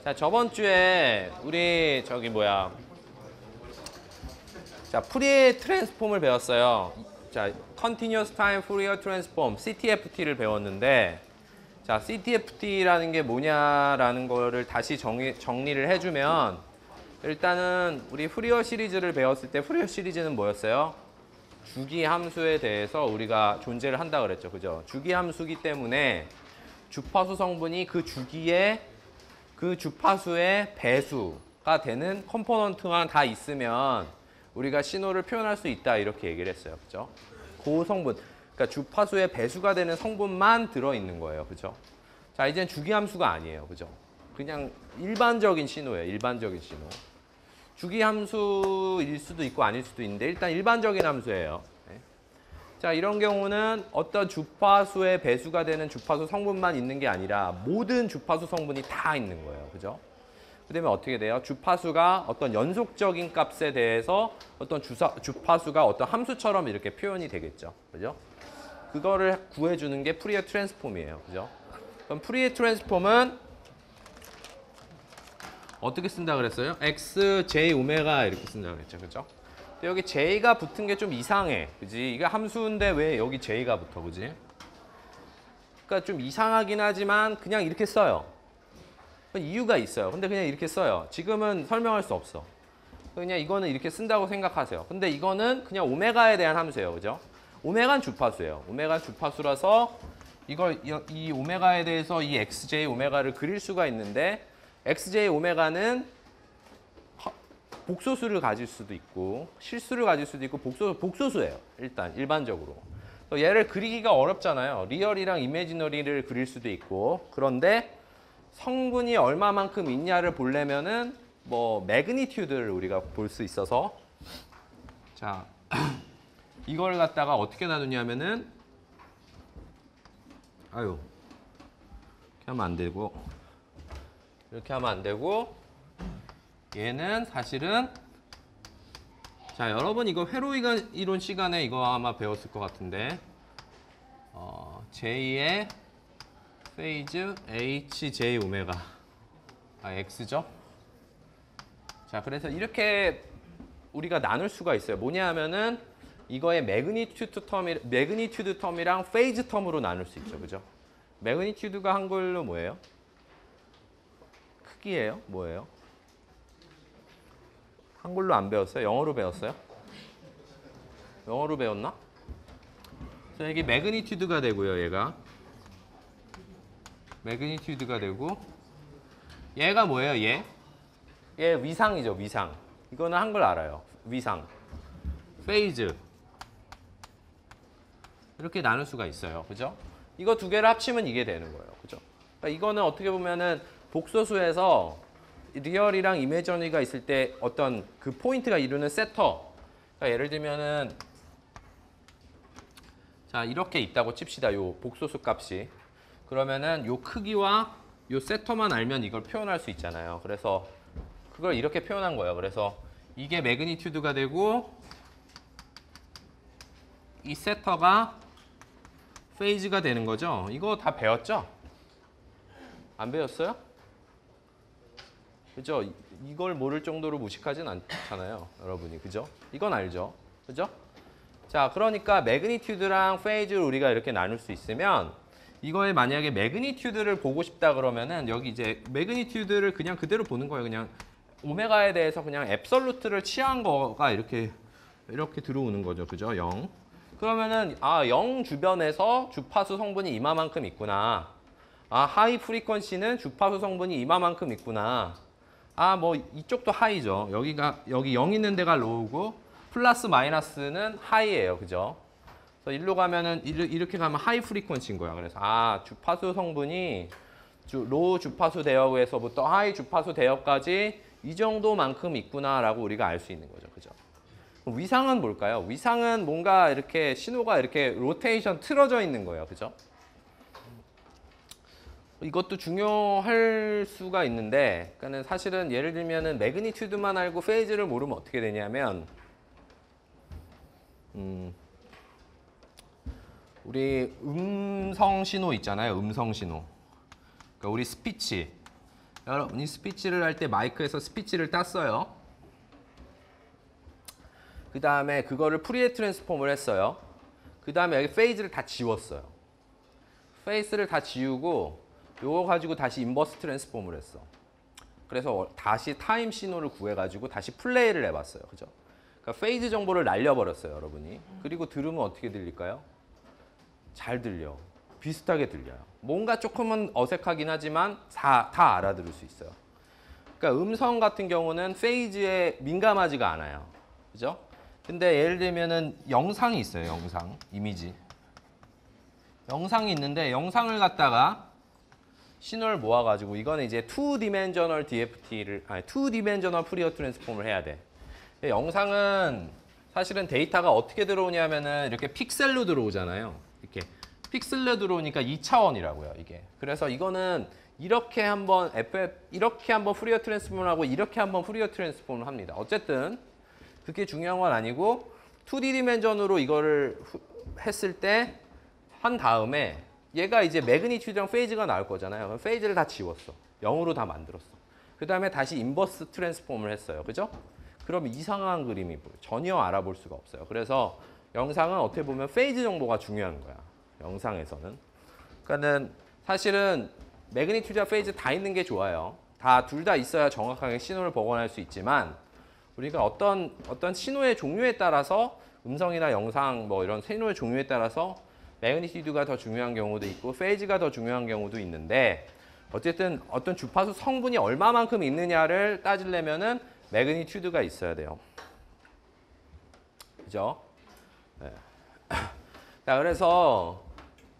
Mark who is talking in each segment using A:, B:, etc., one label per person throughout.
A: 자, 저번 주에 우리 자, 푸리에 트랜스폼을 배웠어요. 자, Continuous Time Fourier Transform, CTFT를 배웠는데, 자, CTFT라는 게 뭐냐라는 거를 다시 정리를 해주면, 일단은 우리 푸리어 시리즈를 배웠을 때 푸리어 시리즈는 뭐였어요? 주기 함수에 대해서 우리가 존재를 한다 그랬죠. 그죠? 주기 함수기 때문에 주파수 성분이 그 주기에 그 주파수의 배수가 되는 컴포넌트만 다 있으면 우리가 신호를 표현할 수 있다 이렇게 얘기를 했어요. 그죠? 그 성분, 그러니까 주파수의 배수가 되는 성분만 들어있는 거예요. 그죠? 자, 이젠 주기함수가 아니에요. 그죠? 그냥 일반적인 신호예요. 일반적인 신호. 주기함수일 수도 있고 아닐 수도 있는데 일단 일반적인 함수예요. 네. 자, 이런 경우는 어떤 주파수의 배수가 되는 주파수 성분만 있는 게 아니라 모든 주파수 성분이 다 있는 거예요. 그죠? 그다음에 어떻게 돼요? 주파수가 어떤 연속적인 값에 대해서 어떤 주파수가 어떤 함수처럼 이렇게 표현이 되겠죠. 그죠? 그거를 구해주는 게 푸리에 트랜스폼이에요. 그죠? 그럼 푸리에 트랜스폼은 어떻게 쓴다 그랬어요? x, j, 오메가 이렇게 쓴다 그랬죠. 그죠? 근데 여기 j가 붙은 게 좀 이상해. 그지? 이게 함수인데 왜 여기 j가 붙어? 그지? 그러니까 좀 이상하긴 하지만 그냥 이렇게 써요. 이유가 있어요. 근데 그냥 이렇게 써요. 지금은 설명할 수 없어. 그냥 이거는 이렇게 쓴다고 생각하세요. 근데 이거는 그냥 오메가에 대한 함수예요. 그죠? 오메가는 주파수예요. 오메가는 주파수라서 이 오메가에 대해서 이 xj 오메가를 그릴 수가 있는데 xj 오메가는 복소수를 가질 수도 있고 실수를 가질 수도 있고 복소수예요. 일단 일반적으로. 얘를 그리기가 어렵잖아요. 리얼이랑 이미지너리를 그릴 수도 있고 그런데 성분이 얼마만큼 있냐를 보려면은 뭐 매그니튜드를 우리가 볼 수 있어서 자 이걸 갖다가 어떻게 나누냐면은 이렇게 하면 안 되고 이렇게 하면 안 되고 얘는 사실은 자 여러분 이거 회로 이론 시간에 이거 아마 배웠을 것 같은데 J의 페이즈 HJ 오메가 X죠. 자 그래서 이렇게 우리가 나눌 수가 있어요. 뭐냐 하면은 이거의 매그니튜드 텀이랑 페이즈 텀으로 나눌 수 있죠. 그죠? 매그니튜드가 한글로 뭐예요? 크기예요? 뭐예요? 한글로 안 배웠어요? 영어로 배웠어요? 영어로 배웠나? 그래서 이게 매그니튜드가 되고요. 얘가 매그니튜드가 되고 얘가 뭐예요? 얘 위상이죠. 위상. 이거는 한글 알아요. 위상. 페이즈. 이렇게 나눌 수가 있어요. 그죠? 이거 두 개를 합치면 이게 되는 거예요. 그죠? 그러니까 이거는 어떻게 보면은 복소수에서 리얼이랑 이미지너리가 있을 때 어떤 그 포인트가 이루는 세터. 그러니까 예를 들면은 자 이렇게 있다고 칩시다. 요 복소수 값이. 그러면은 요 크기와 요 세터만 알면 이걸 표현할 수 있잖아요. 그래서 그걸 이렇게 표현한 거예요. 그래서 이게 매그니튜드가 되고 이 세터가 페이즈가 되는 거죠. 이거 다 배웠죠? 안 배웠어요? 그죠? 이걸 모를 정도로 무식하진 않잖아요. 여러분이. 그죠? 이건 알죠? 그죠? 자, 그러니까 매그니튜드랑 페이즈를 우리가 이렇게 나눌 수 있으면 이거에 만약에 매그니튜드를 보고 싶다 그러면은 여기 이제 매그니튜드를 그냥 그대로 보는 거예요. 그냥 오메가에 대해서 그냥 앱솔루트를 취한 거가 이렇게 들어오는 거죠. 그죠? 0. 그러면은 0 주변에서 주파수 성분이 이마만큼 있구나. 하이 프리퀀시는 주파수 성분이 이마만큼 있구나. 뭐 이쪽도 하이죠. 여기 0 있는 데가 로우고 플러스 마이너스는 하이예요. 그죠? 그래서 일로 가면은 이렇게 가면 하이 프리퀀시인 거야. 그래서 주파수 성분이 로우 주파수 대역에서부터 하이 주파수 대역까지 이 정도만큼 있구나라고 우리가 알 수 있는 거죠. 그죠? 위상은 뭘까요? 위상은 뭔가 이렇게 신호가 이렇게 로테이션 틀어져 있는 거예요. 그죠? 이것도 중요할 수가 있는데, 그러니까는 사실은 예를 들면은 매그니튜드만 알고 페이즈를 모르면 어떻게 되냐면, 우리 음성 신호 있잖아요. 음성 신호. 그러니까 우리 스피치. 여러분이 스피치를 할 때 마이크에서 스피치를 땄어요. 그 다음에 그거를 프리에 트랜스폼을 했어요. 그 다음에 여기 페이즈를 다 지웠어요. 페이스를 다 지우고 요거 가지고 다시 인버스 트랜스폼을 했어. 그래서 다시 타임 신호를 구해가지고 다시 플레이를 해봤어요. 그죠? 그러니까 페이즈 정보를 날려버렸어요, 여러분이. 그리고 들으면 어떻게 들릴까요? 잘 들려. 비슷하게 들려요. 뭔가 조금은 어색하긴 하지만 다 알아들을 수 있어요. 그러니까 음성 같은 경우는 페이즈에 민감하지가 않아요. 그죠? 근데 예를 들면은 영상이 있어요. 영상, 이미지. 영상이 있는데 영상을 갖다가 신호를 모아가지고 이거는 이제 2디멘셔널 DFT를 2디멘셔널 푸리어 트랜스폼을 해야 돼. 영상은 사실은 데이터가 어떻게 들어오냐면은 이렇게 픽셀로 들어오잖아요. 이렇게 픽셀로 들어오니까 2차원이라고요, 이게. 그래서 이거는 이렇게 한번 이렇게 한번 푸리어 트랜스폼을 하고 이렇게 한번 푸리어 트랜스폼을 합니다. 어쨌든 그게 중요한 건 아니고 2D 디멘전으로 이거를 했을 때 한 다음에 얘가 이제 매그니튜드랑 페이즈가 나올 거잖아요. 그럼 페이즈를 다 지웠어. 0으로 다 만들었어. 그 다음에 다시 인버스 트랜스폼을 했어요. 그죠? 그럼 이상한 그림이 보여요. 전혀 알아볼 수가 없어요. 그래서 영상은 어떻게 보면 페이즈 정보가 중요한 거야. 영상에서는. 그러니까는 사실은 매그니튜드와 페이즈 다 있는 게 좋아요. 둘 다 있어야 정확하게 신호를 복원할 수 있지만 우리가 어떤 신호의 종류에 따라서 음성이나 영상 뭐 이런 신호의 종류에 따라서 매그니튜드가 더 중요한 경우도 있고 페이즈가 더 중요한 경우도 있는데 어쨌든 어떤 주파수 성분이 얼마만큼 있느냐를 따지려면은 매그니튜드가 있어야 돼요. 그죠? 네. 자, 그래서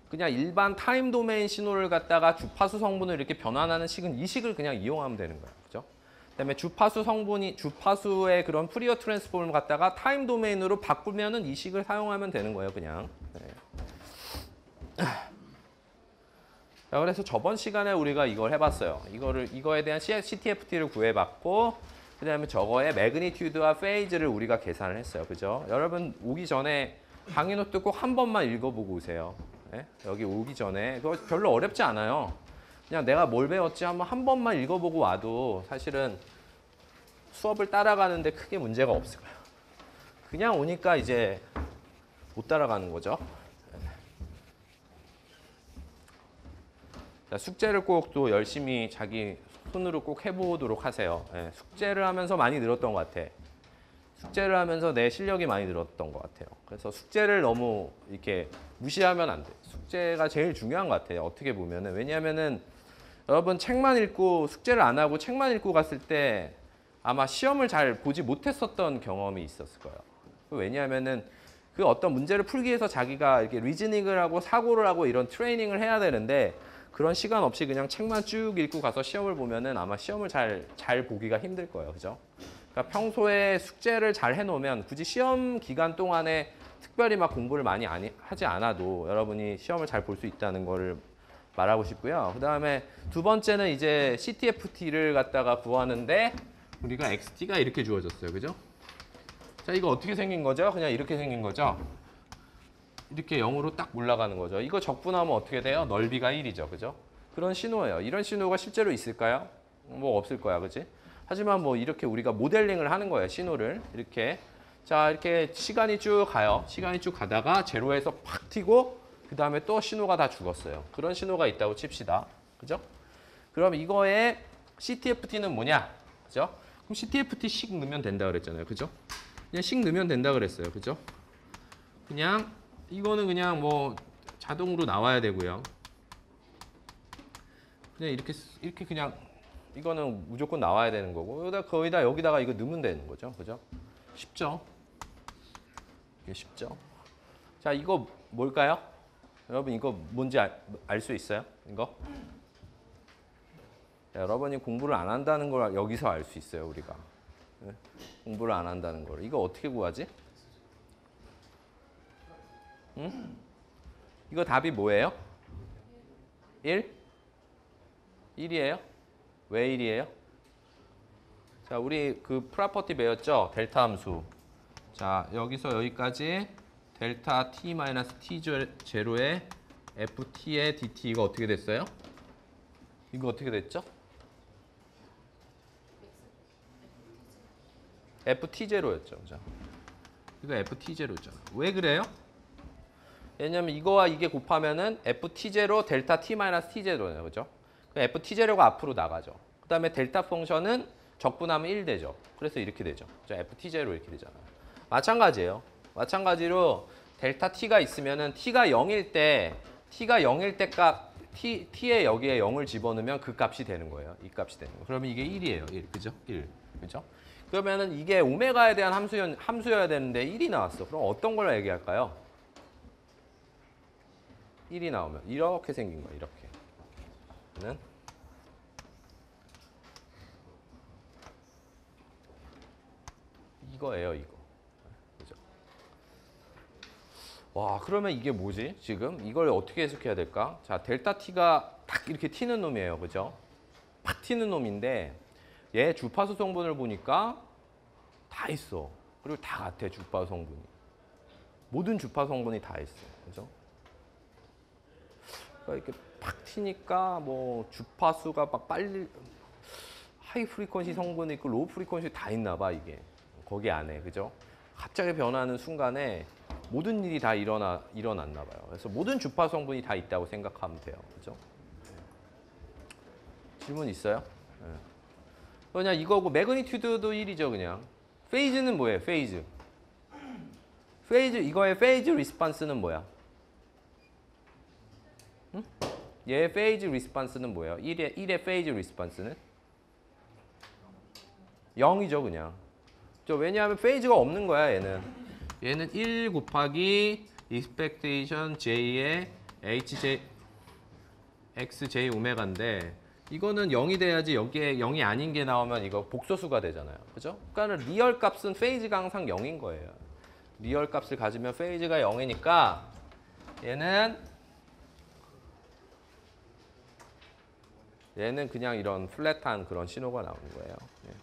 A: 그냥 일반 타임 도메인 신호를 갖다가 주파수 성분을 이렇게 변환하는 식은 이 식을 그냥 이용하면 되는 거예요. 그죠? 그다음에 주파수의 그런 푸리어 트랜스폼을 갖다가 타임 도메인으로 바꾸면은 이 식을 사용하면 되는 거예요, 그냥. 네. 자, 그래서 저번 시간에 우리가 이걸 해봤어요. 이거에 대한 CTFT를 구해봤고, 그다음에 저거의 매그니튜드와 페이즈를 우리가 계산을 했어요, 그죠? 여러분 오기 전에 강의 노트 꼭 한 번만 읽어보고 오세요. 네? 여기 오기 전에 그거 별로 어렵지 않아요. 그냥 내가 뭘 배웠지 한 번만 읽어보고 와도 사실은 수업을 따라가는데 크게 문제가 없을 거예요. 그냥 오니까 이제 못 따라가는 거죠. 자, 숙제를 꼭 또 열심히 자기 손으로 꼭 해보도록 하세요. 네, 숙제를 하면서 많이 늘었던 것 같아. 숙제를 하면서 내 실력이 많이 늘었던 것 같아요. 그래서 숙제를 너무 이렇게 무시하면 안 돼. 숙제가 제일 중요한 것 같아요. 어떻게 보면은. 왜냐하면은 여러분 책만 읽고 숙제를 안 하고 책만 읽고 갔을 때 아마 시험을 잘 보지 못했었던 경험이 있었을 거예요. 왜냐하면은 그 어떤 문제를 풀기 위해서 자기가 이렇게 리즈닝을 하고 사고를 하고 이런 트레이닝을 해야 되는데 그런 시간 없이 그냥 책만 쭉 읽고 가서 시험을 보면은 아마 시험을 잘 보기가 힘들 거예요. 그죠? 그러니까 평소에 숙제를 잘 해놓으면 굳이 시험 기간 동안에 특별히 막 공부를 많이 하지 않아도 여러분이 시험을 잘 볼 수 있다는 거를 말하고 싶고요. 그 다음에 두 번째는 이제 CTFT를 갖다가 구하는데 우리가 XT가 이렇게 주어졌어요. 그죠? 자, 이거 어떻게 생긴 거죠? 그냥 이렇게 생긴 거죠? 이렇게 0으로 딱 올라가는 거죠. 이거 적분하면 어떻게 돼요? 넓이가 1이죠. 그죠? 그런 신호예요. 이런 신호가 실제로 있을까요? 뭐 없을 거야. 그지? 하지만 뭐 이렇게 우리가 모델링을 하는 거예요. 신호를. 이렇게. 자, 이렇게 시간이 쭉 가요. 시간이 쭉 가다가 제로에서 팍 튀고 그 다음에 또 신호가 다 죽었어요. 그런 신호가 있다고 칩시다. 그죠? 그럼 이거의 CTFT는 뭐냐? 그죠? 그럼 CTFT 씩 넣으면 된다 그랬잖아요. 그죠? 그냥 씩 넣으면 된다 그랬어요. 그죠? 그냥 이거는 그냥 뭐 자동으로 나와야 되고요. 그냥 이렇게 그냥 이거는 무조건 나와야 되는 거고 여기다가 이거 넣으면 되는 거죠. 그죠? 쉽죠? 이게 쉽죠? 자, 이거 뭘까요? 여러분 이거 뭔지 알 수 있어요? 이거? 자, 여러분이 공부를 안 한다는 걸 여기서 알 수 있어요, 우리가. 네? 공부를 안 한다는 걸. 이거 어떻게 구하지? 응? 이거 답이 뭐예요? 1? 1이에요? 왜 1이에요? 자, 우리 그 프로퍼티 배웠죠? 델타 함수. 자, 여기서 여기까지 델타 t-t 제로에 ft의 dt 이거 어떻게 됐어요? 이거 어떻게 됐죠? ft0였죠. 그죠? 이거 ft0였잖아. 왜 그래요? 왜냐면 이거와 이게 곱하면은 ft0 델타 t 마이너스 t0네요. 그죠? 그럼 ft0가 앞으로 나가죠. 그 다음에 델타 펑션은 적분하면 1 되죠. 그래서 이렇게 되죠. 그죠? ft0 이렇게 되잖아요. 마찬가지예요. 마찬가지로 델타 t가 있으면은 t가 0일 때 값 t에 여기에 0을 집어넣으면 그 값이 되는 거예요. 이 값이 되는 거예요. 그러면 이게 1이에요. 1. 그죠? 1. 그죠? 그러면은 이게 오메가에 대한 함수여야 되는데 1이 나왔어. 그럼 어떤 걸 얘기할까요? 1이 나오면 이렇게 생긴 거예요. 이렇게. 는 이거예요. 이거. 그죠? 와, 그러면 이게 뭐지? 지금 이걸 어떻게 해석해야 될까? 자, 델타 t가 딱 이렇게 튀는 놈이에요. 그죠? 팍 튀는 놈인데 얘 주파수 성분을 보니까 다 있어. 그리고 다 같아. 주파수 성분이. 모든 주파수 성분이 다 있어. 그죠? 그러니까 이렇게 팍 튀니까 뭐 주파수가 막 빨리 하이 프리퀀시 성분이 있고 로우 프리퀀시 다 있나 봐 이게. 거기 안에. 그죠? 갑자기 변하는 순간에 모든 일이 다 일어났나 봐요. 그래서 모든 주파수 성분이 다 있다고 생각하면 돼요. 그죠? 질문 있어요? 네. 그냥 이거고 매그니튜드도 1이죠, 그냥. 페이즈는 뭐예요? 페이즈. 이거의 페이즈 리스폰스는 뭐야? 응? 얘의 페이즈 리스폰스는 뭐예요? 1의 페이즈 리스폰스는 0이죠, 그냥. 왜냐하면 페이즈가 없는 거야, 얘는 1 곱하기 expectation j의 hj xj 오메가인데 이거는 0이 돼야지 여기에 0이 아닌 게 나오면 이거 복소수가 되잖아요. 그죠? 그러니까 리얼 값은 페이즈가 항상 0인 거예요. 리얼 값을 가지면 페이즈가 0이니까 얘는 그냥 이런 플랫한 그런 신호가 나오는 거예요. 예.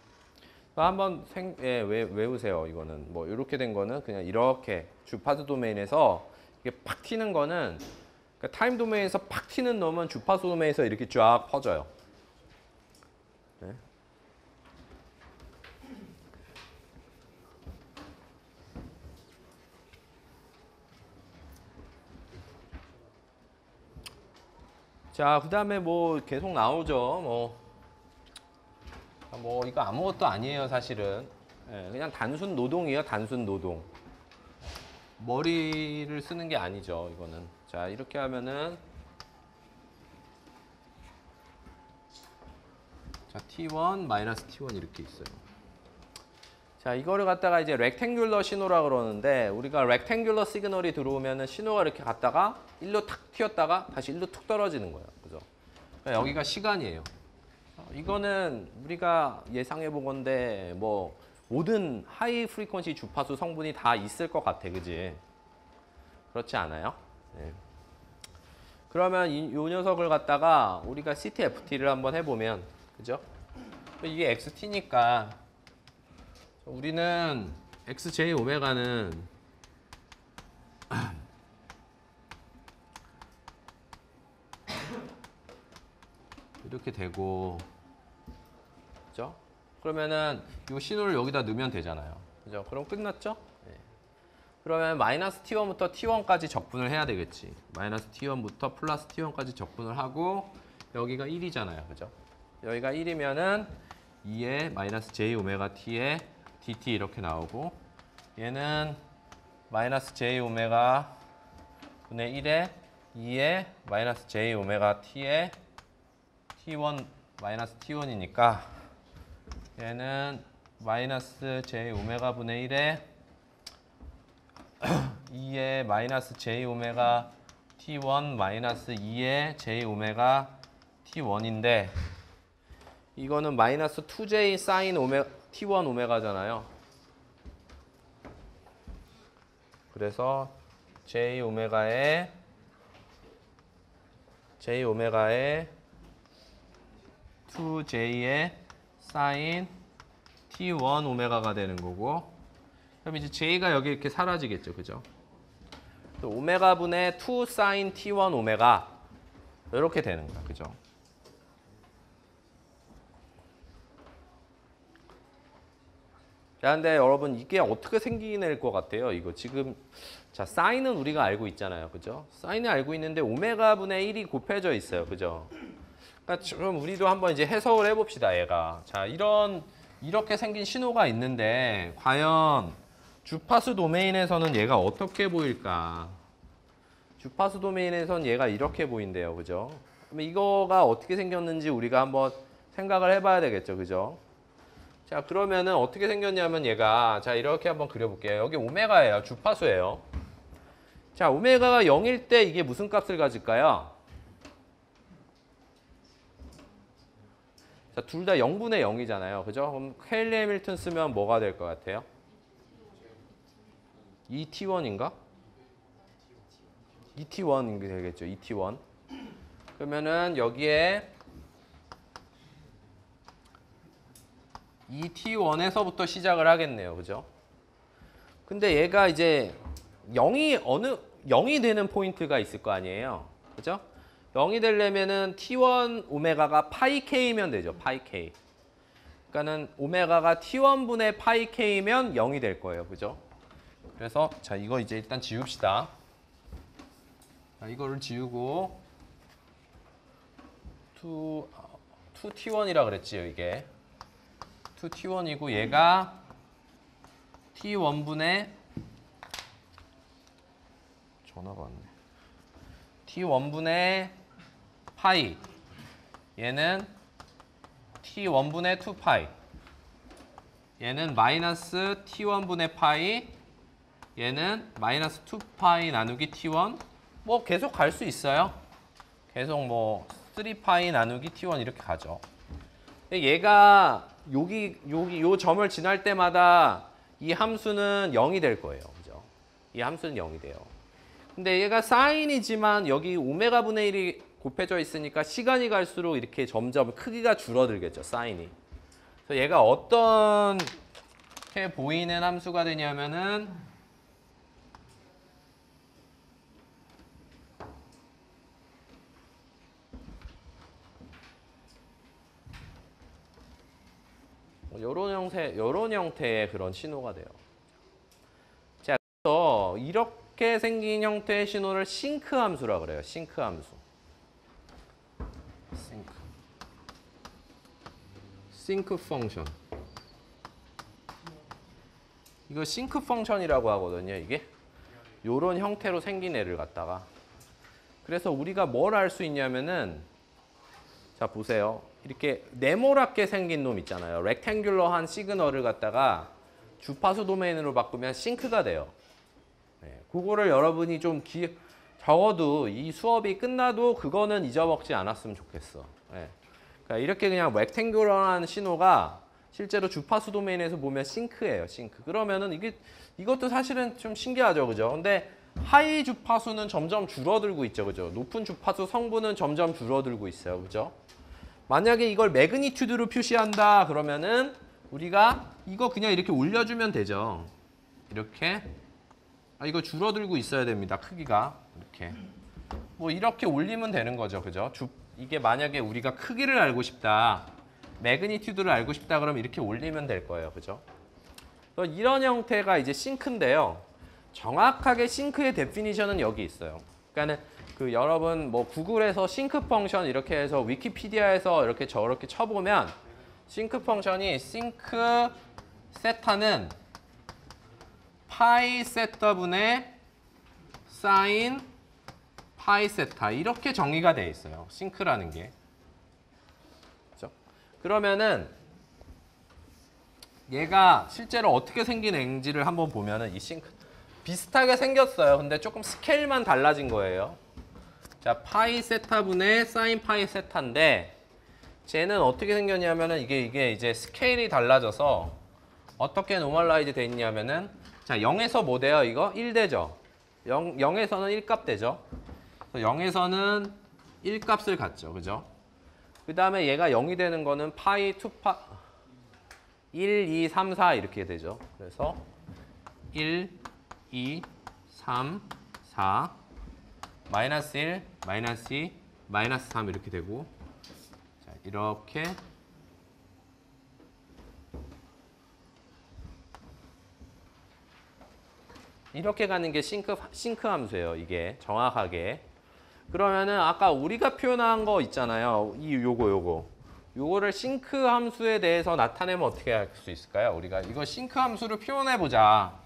A: 한번 외우세요. 이거는 뭐 이렇게 된 거는 그냥 이렇게 주파수 도메인에서 이게 팍 튀는 거는 그러니까 타임 도메인에서 팍 튀는 놈은 주파수 도메인에서 이렇게 쫙 퍼져요. 네. 자, 그 다음에 뭐 계속 나오죠. 뭐 이거 아무것도 아니에요, 사실은. 예, 그냥 단순 노동이에요, 단순 노동. 머리를 쓰는 게 아니죠, 이거는. 자, 이렇게 하면은 자, T1 마이너스 T1 이렇게 있어요. 자, 이거를 갖다가 이제 렉탱귤러 신호라 그러는데 우리가 렉탱귤러 시그널이 들어오면은 신호가 이렇게 갔다가 일로 탁 튀었다가 다시 일로 툭 떨어지는 거예요. 그죠? 그러니까 여기가 시간이에요. 이거는 우리가 예상해 보건데 뭐 모든 하이 프리퀀시 주파수 성분이 다 있을 것 같아. 그지? 그렇지 않아요? 네. 그러면 이 녀석을 갖다가 우리가 CTFT를 한번 해보면 그죠? 이게 XT니까 우리는 XJ 오메가는 이렇게 되고 그죠? 그러면은 이 신호를 여기다 넣으면 되잖아요. 그죠? 그럼 끝났죠? 네. 그러면 마이너스 T1부터 T1까지 적분을 해야 되겠지. 마이너스 T1부터 플러스 T1까지 적분을 하고 여기가 1이잖아요. 그죠? 여기가 1이면은 2의 마이너스 J 오메가 T에 DT 이렇게 나오고 얘는 마이너스 J 오메가 분의 1에 2의 마이너스 J 오메가 T에 T1 마이너스 T1이니까 얘는 마이너스 J 오메가 분의 1에 2의 마이너스 J 오메가 T1 마이너스 2의 J 오메가 T1인데 이거는 마이너스 2J 사인 T1 오메가잖아요. 그래서 J 오메가의 J 오메가의 2J의 사인 T1 오메가가 되는 거고 그럼 이제 J가 여기 이렇게 사라지겠죠. 그죠? 오메가 분의 2 사인 T1 오메가 이렇게 되는 거야. 그죠? 야, 근데 여러분 이게 어떻게 생기낼 것 같아요? 이거 지금 자 사인은 우리가 알고 있잖아요, 그죠? 사인은 알고 있는데 오메가 분의 1이 곱해져 있어요, 그죠? 그러니까 그럼 우리도 한번 이제 해석을 해봅시다, 얘가. 자 이렇게 생긴 신호가 있는데 과연 주파수 도메인에서는 얘가 어떻게 보일까? 주파수 도메인에선 얘가 이렇게 보인대요, 그죠? 그럼 이거가 어떻게 생겼는지 우리가 한번 생각을 해봐야 되겠죠, 그죠? 자, 그러면은 어떻게 생겼냐면 얘가 자 이렇게 한번 그려볼게요. 여기 오메가예요, 주파수예요. 자, 오메가가 0일 때 이게 무슨 값을 가질까요? 자, 둘 다 0분의 0이잖아요, 그죠? 그럼 헤일리 해밀턴 쓰면 뭐가 될 것 같아요? 2t1인가? 2t1이 되겠죠, 2t1. 그러면은 여기에 2t1에서부터 시작을 하겠네요, 그죠? 근데 얘가 이제 0이 되는 포인트가 있을 거 아니에요, 그죠? 0이 되려면은 t1 오메가가 파이 k면 되죠, 파이 k. 그러니까는 오메가가 t1분의 파이 k면 0이 될 거예요, 그죠? 그래서 자 이거 이제 일단 지웁시다. 자, 이거를 지우고 2t1이라 그랬지요, 이게. 2t1이고 얘가 t1분의 전화가 왔네. t1분의 파이. 얘는 t1분의 2파이. 얘는 마이너스 t1분의 파이. 얘는 마이너스 2파이 나누기 t1. 뭐 계속 갈 수 있어요. 계속 뭐 3파이 나누기 t1 이렇게 가죠. 얘가 요 점을 지날 때마다 이 함수는 0이 될 거예요, 그죠? 이 함수는 0이 돼요. 근데 얘가 사인이지만 여기 오메가 분의 1이 곱해져 있으니까 시간이 갈수록 이렇게 점점 크기가 줄어들겠죠, 사인이. 그래서 얘가 어떻게 보이는 함수가 되냐면은 요런 형태의 그런 신호가 돼요. 자, 그래서 이렇게 생긴 형태의 신호를 싱크 함수라 그래요. 싱크 함수. 싱크 펑션. 이거 싱크 펑션이라고 하거든요, 이게. 요런 형태로 생긴 애를 갖다가. 그래서 우리가 뭘 알 수 있냐면은 자, 보세요. 이렇게 네모랗게 생긴 놈 있잖아요. 렉탱귤러한 시그널을 갖다가 주파수 도메인으로 바꾸면 싱크가 돼요. 네, 그거를 여러분이 좀 적어도 이 수업이 끝나도 그거는 잊어먹지 않았으면 좋겠어. 네. 그러니까 이렇게 그냥 렉탱귤러한 신호가 실제로 주파수 도메인에서 보면 싱크예요, 싱크. 그러면은 이것도 사실은 좀 신기하죠, 그죠? 근데 하이 주파수는 점점 줄어들고 있죠, 그죠? 높은 주파수 성분은 점점 줄어들고 있어요, 그죠? 만약에 이걸 매그니튜드로 표시한다 그러면은 우리가 이거 그냥 이렇게 올려주면 되죠. 이렇게. 이거 줄어들고 있어야 됩니다, 크기가. 이렇게. 뭐 이렇게 올리면 되는 거죠, 그죠? 이게 만약에 우리가 크기를 알고 싶다, 매그니튜드를 알고 싶다 그러면 이렇게 올리면 될 거예요, 그죠? 그래서 이런 형태가 이제 싱크인데요. 정확하게 싱크의 데피니션은 여기 있어요. 그러니까는 여러분 뭐 구글에서 싱크 펑션 이렇게 해서 위키피디아에서 이렇게 저렇게 쳐보면 싱크 펑션이 싱크 세타는 파이 세타분의 사인 파이 세타 이렇게 정의가 되어 있어요. 싱크라는 게. 그렇죠? 그러면은 얘가 실제로 어떻게 생긴 앵지를 한번 보면은 이 싱크 비슷하게 생겼어요. 근데 조금 스케일만 달라진 거예요. 자, 파이 세타분의 사인 파이 세타인데 쟤는 어떻게 생겼냐면은 이게 이제 스케일이 달라져서 어떻게 노멀라이즈 돼 있냐면은 자, 0에서 뭐 돼요? 이거 1 되죠. 0에서는 1값 되죠. 0에서는 1값을 갖죠. 그죠? 그 다음에 얘가 0이 되는 거는 파이 2파 1, 2, 3, 4 이렇게 되죠. 그래서 1, 2, 3, 4 마이너스 1, 마이너스 2, 마이너스 3 이렇게 되고 자, 이렇게 이렇게 가는 게 싱크 함수예요. 이게 정확하게. 그러면은 아까 우리가 표현한 거 있잖아요. 요거를 싱크 함수에 대해서 나타내면 어떻게 할 수 있을까요? 우리가 이거 싱크 함수를 표현해 보자.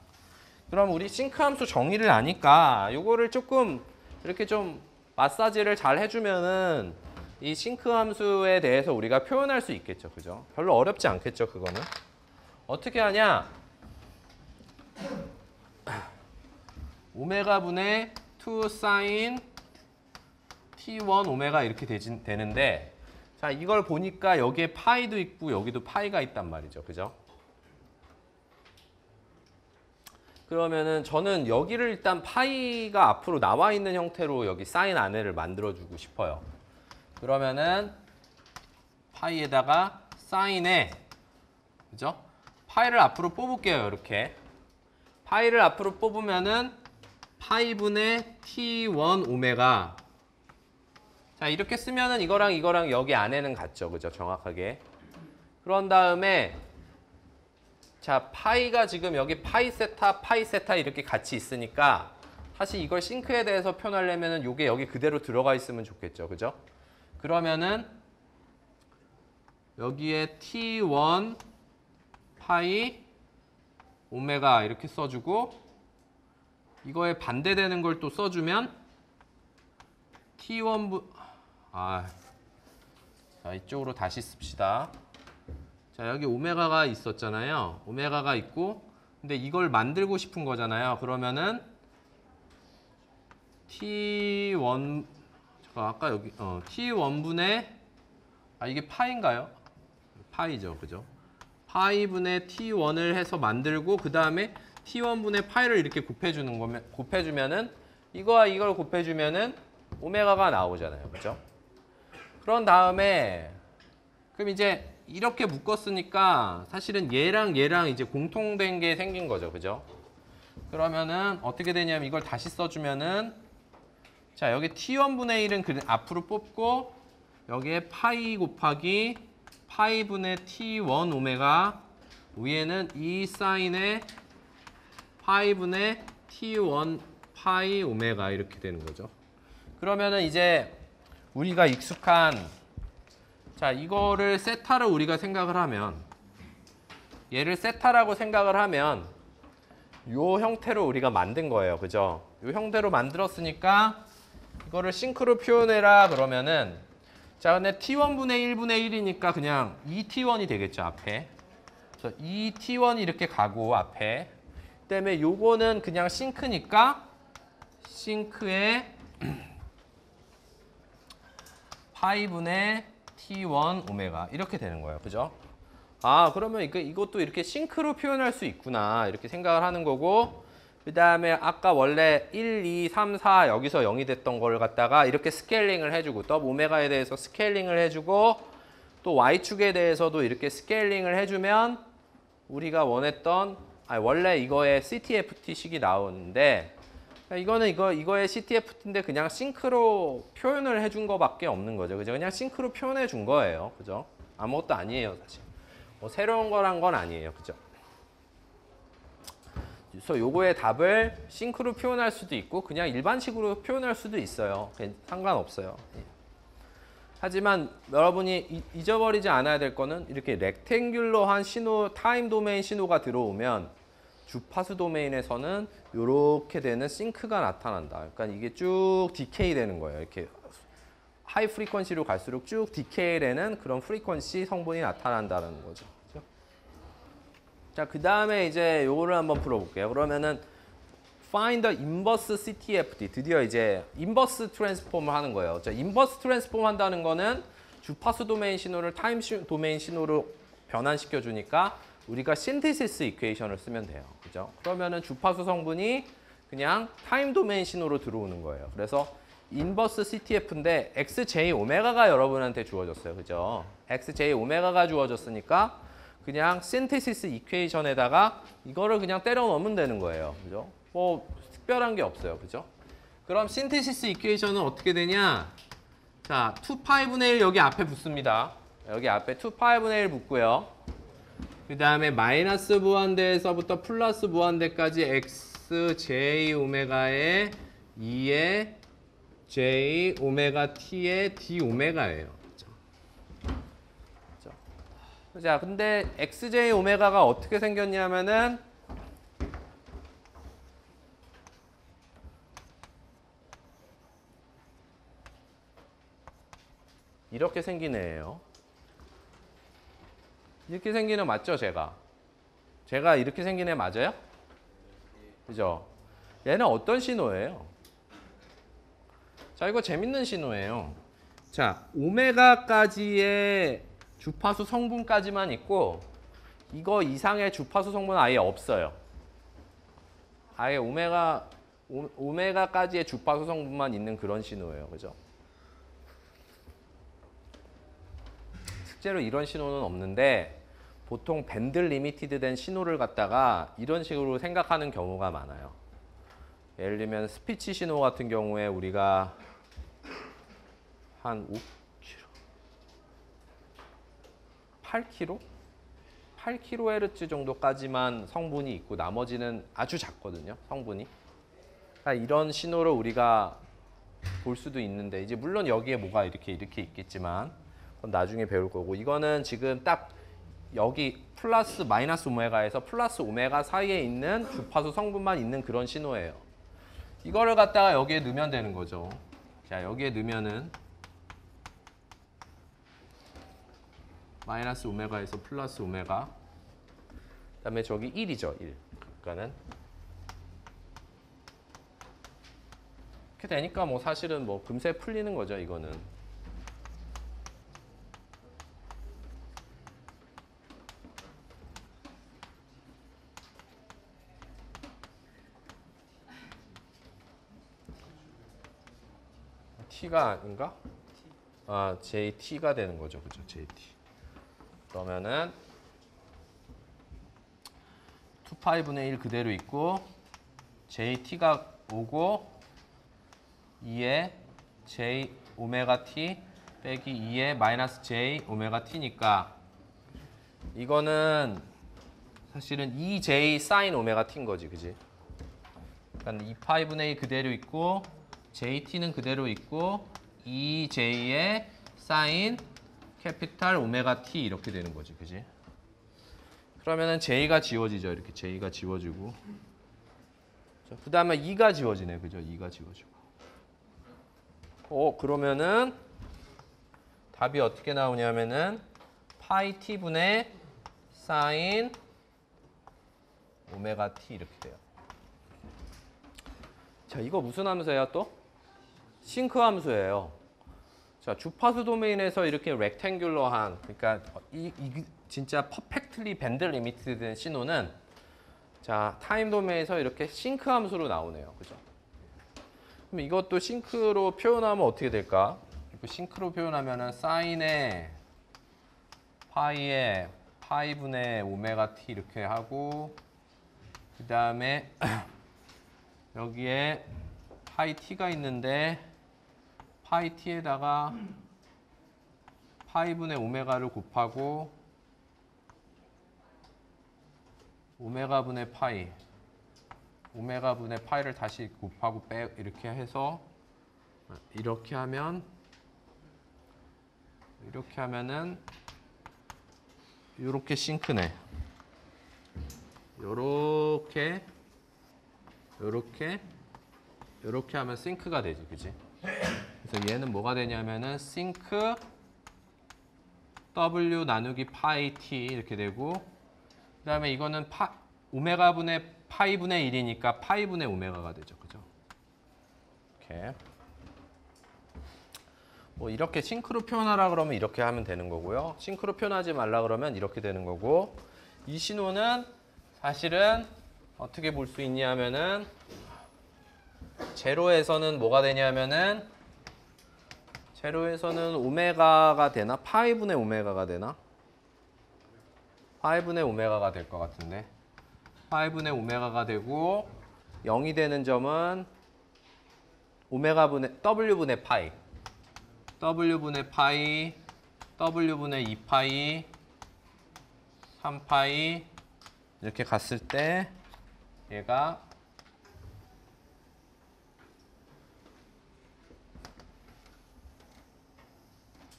A: 그럼 우리 싱크 함수 정의를 아니까 요거를 조금 이렇게 좀 마사지를 잘 해주면은 이 싱크 함수에 대해서 우리가 표현할 수 있겠죠. 그죠? 별로 어렵지 않겠죠. 그거는. 어떻게 하냐? 오메가 분의 2 사인 T1 오메가 이렇게 되는데 자, 이걸 보니까 여기에 파이도 있고 여기도 파이가 있단 말이죠. 그죠? 그러면은 저는 여기를 일단 파이가 앞으로 나와 있는 형태로 여기 사인 안에를 만들어 주고 싶어요. 그러면은 파이에다가 사인에 그죠? 파이를 앞으로 뽑을게요. 이렇게. 파이를 앞으로 뽑으면은 파이분의 T1 오메가 자, 이렇게 쓰면은 이거랑 여기 안에는 같죠. 그죠? 정확하게. 그런 다음에 자, 파이가 지금 여기 파이 세타 이렇게 같이 있으니까 사실 이걸 싱크에 대해서 표현하려면은 요게 여기 그대로 들어가 있으면 좋겠죠. 그죠? 그러면은 여기에 T1 파이 오메가 이렇게 써주고 이거에 반대되는 걸 또 써주면 T1 자, 이쪽으로 다시 씁시다. 자, 여기 오메가가 있었잖아요. 오메가가 있고 근데 이걸 만들고 싶은 거잖아요. 그러면은 T1 잠깐 아까 여기 T1분의 이게 파인가요? 파이죠. 그죠? 파이분의 T1을 해서 만들고 그 다음에 T1분의 파이를 이렇게 곱해주면은 이거와 이걸 곱해주면은 오메가가 나오잖아요. 그죠? 그런 다음에 그럼 이제 이렇게 묶었으니까 사실은 얘랑 이제 공통된 게 생긴 거죠. 그죠? 그러면은 어떻게 되냐면 이걸 다시 써주면은 자, 여기 T1분의 1은 앞으로 뽑고 여기에 파이 곱하기 파이분의 T1 오메가 위에는 이 사인의 파이분의 T1 파이 오메가 이렇게 되는 거죠. 그러면은 이제 우리가 익숙한 자, 이거를 세타로 우리가 생각을 하면 얘를 세타라고 생각을 하면 요 형태로 우리가 만든 거예요. 그죠? 요 형태로 만들었으니까 이거를 싱크로 표현해라 그러면은 자, 근데 T1분의 1분의 1이니까 그냥 2T1이 되겠죠, 앞에. 그래서 2T1이 이렇게 가고 앞에. 그다음에 요거는 그냥 싱크니까 싱크에 파이분의 T1 오메가 이렇게 되는 거예요. 그죠? 그러면 이것도 이렇게 싱크로 표현할 수 있구나. 이렇게 생각을 하는 거고 그 다음에 아까 원래 1, 2, 3, 4 여기서 0이 됐던 걸 갖다가 이렇게 스케일링을 해주고 또 오메가에 대해서 스케일링을 해주고 또 Y축에 대해서도 이렇게 스케일링을 해주면 우리가 원했던 원래 이거에 CTFT식이 나오는데 이거는 이거의 CTFT인데 그냥 싱크로 표현을 해준 거밖에 없는 거죠. 그죠? 그냥 싱크로 표현해 준 거예요. 그죠? 아무것도 아니에요, 사실. 뭐 새로운 거란 건 아니에요. 그죠? 그래서 요거의 답을 싱크로 표현할 수도 있고 그냥 일반식으로 표현할 수도 있어요. 상관없어요. 하지만 여러분이 잊어버리지 않아야 될 거는 이렇게 렉탱귤러한 신호, 타임 도메인 신호가 들어오면 주파수 도메인에서는 이렇게 되는 싱크가 나타난다. 그러니까 이게 쭉 디케이 되는 거예요. 이렇게 하이 프리퀀시로 갈수록 쭉 디케이 되는 그런 프리퀀시 성분이 나타난다는 거죠. 그렇죠? 자, 그 다음에 이제 요거를 한번 풀어볼게요. 그러면은 find the inverse CTFT. 드디어 이제 인버스 트랜스폼을 하는 거예요. 자, 인버스 트랜스폼 한다는 거는 주파수 도메인 신호를 타임 도메인 신호로 변환시켜 주니까 우리가 신테시스 이퀘이션을 쓰면 돼요. 그죠? 그러면은 주파수 성분이 그냥 타임 도메인 신호로 들어오는 거예요. 그래서 인버스 CTF인데 XJ 오메가가 여러분한테 주어졌어요. 그죠? XJ 오메가가 주어졌으니까 그냥 신테시스 이퀘이션에다가 이거를 그냥 때려 넣으면 되는 거예요. 그죠? 뭐 특별한 게 없어요. 그죠? 그럼 신테시스 이퀘이션은 어떻게 되냐? 자, 2파이분의 1 여기 앞에 붙습니다. 여기 앞에 2파이분의 1 붙고요. 그 다음에 마이너스 무한대에서부터 플러스 무한대까지 x 플러스 j 오메가의 2의 j 오메가 t의 d 오메가예요. 자, 근데 xj 오메가가 어떻게 생겼냐면은 이렇게 생긴 애예요. 이렇게 생긴 애 맞죠, 제가 이렇게 생긴 애 맞아요? 그죠? 얘는 어떤 신호예요? 자, 이거 재밌는 신호예요. 자, 오메가까지의 주파수 성분까지만 있고 이거 이상의 주파수 성분은 아예 없어요. 아예 오메가까지의 주파수 성분만 있는 그런 신호예요. 그죠? 실제로 이런 신호는 없는데 보통 밴드 리미티드 된 신호를 갖다가 이런 식으로 생각하는 경우가 많아요. 예를 들면 스피치 신호 같은 경우에 우리가 한 5km? 8kHz 정도까지만 성분이 있고 나머지는 아주 작거든요. 성분이. 그러니까 이런 신호를 우리가 볼 수도 있는데 이제 물론 여기에 뭐가 이렇게 있겠지만 그건 나중에 배울 거고 이거는 지금 딱 여기 플러스 마이너스 오메가에서 플러스 오메가 사이에 있는 주파수 성분만 있는 그런 신호예요. 이거를 갖다가 여기에 넣으면 되는 거죠. 자, 여기에 넣으면은 마이너스 오메가에서 플러스 오메가 그다음에 저기 1이죠. 1. 그러니까는 이렇게 되니까 뭐 사실은 뭐 금세 풀리는 거죠. 이거는. t가 아닌가? 아, JT가 되는 거죠. 그죠? JT. 그러면은 2파이분의 1 그대로 있고 JT가 오고 2의 J 오메가 T 빼기 2의 마이너스 J 오메가 T니까 이거는 사실은 2J 사인 오메가 T인 거지. 그지? 그러니까 2파이분의 1 그대로 있고 JT는 그대로 있고 2J의 사인 캐피탈 오메가 T 이렇게 되는 거지. 그지? 그러면은 J가 지워지죠. 이렇게 J가 지워지고 그 다음에 2가 지워지네. 그죠? 2가 지워지고 그러면은 답이 어떻게 나오냐면은 파이 T분의 사인 오메가 T 이렇게 돼요. 자, 이거 무슨 함수예요 또? 싱크 함수예요. 자, 주파수 도메인에서 이렇게 렉탱귤러한 그러니까 이 진짜 퍼펙트리 밴드 리미티드 된 신호는 자, 타임 도메인에서 이렇게 싱크 함수로 나오네요. 그죠? 그럼 이것도 싱크로 표현하면 어떻게 될까? 이거 싱크로 표현하면은 사인의 파이의 파이분의 오메가 T 이렇게 하고 그 다음에 여기에 파이 T가 있는데 파이 T에다가 파이분의 오메가를 곱하고 오메가분의 파이 오메가분의 파이를 다시 곱하고 빼 이렇게 해서 이렇게 하면은 이렇게 싱크네. 요렇게 하면 싱크가 되지. 그지? 그래서 얘는 뭐가 되냐면은 싱크 W 나누기 파이 T 이렇게 되고 그 다음에 이거는 오메가분의 파이분의 1이니까 파이분의 오메가가 되죠. 그죠? 이렇게. 뭐 이렇게 싱크로 표현하라 그러면 이렇게 하면 되는 거고요. 싱크로 표현하지 말라 그러면 이렇게 되는 거고 이 신호는 사실은 어떻게 볼 수 있냐면은 제로에서는 뭐가 되냐면은 제로에서는 오메가가 되나? 파이분의 오메가가 되나? 파이분의 오메가가 될 것 같은데 파이분의 오메가가 되고 0이 되는 점은 오메가분의 W분의 파이 W분의 파이 W분의 2파이 3파이 이렇게 갔을 때 얘가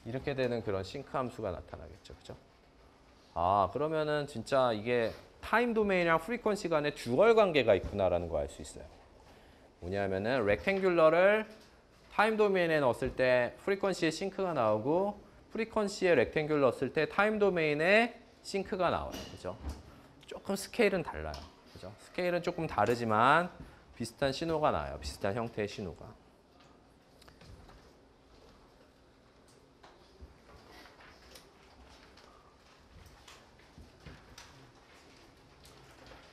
A: 이렇게 되는 그런 싱크 함수가 나타나겠죠. 그죠? 아, 그러면은 진짜 이게 타임 도메인이랑 프리퀀시 간에 듀얼 관계가 있구나라는 거 알 수 있어요. 뭐냐면은 렉탱귤러를 타임 도메인에 넣었을 때 프리퀀시에 싱크가 나오고 프리퀀시에 렉탱귤러 넣었을 때 타임 도메인에 싱크가 나와요. 그죠? 조금 스케일은 달라요. 그죠? 스케일은 조금 다르지만 비슷한 신호가 나와요. 비슷한 형태의 신호가.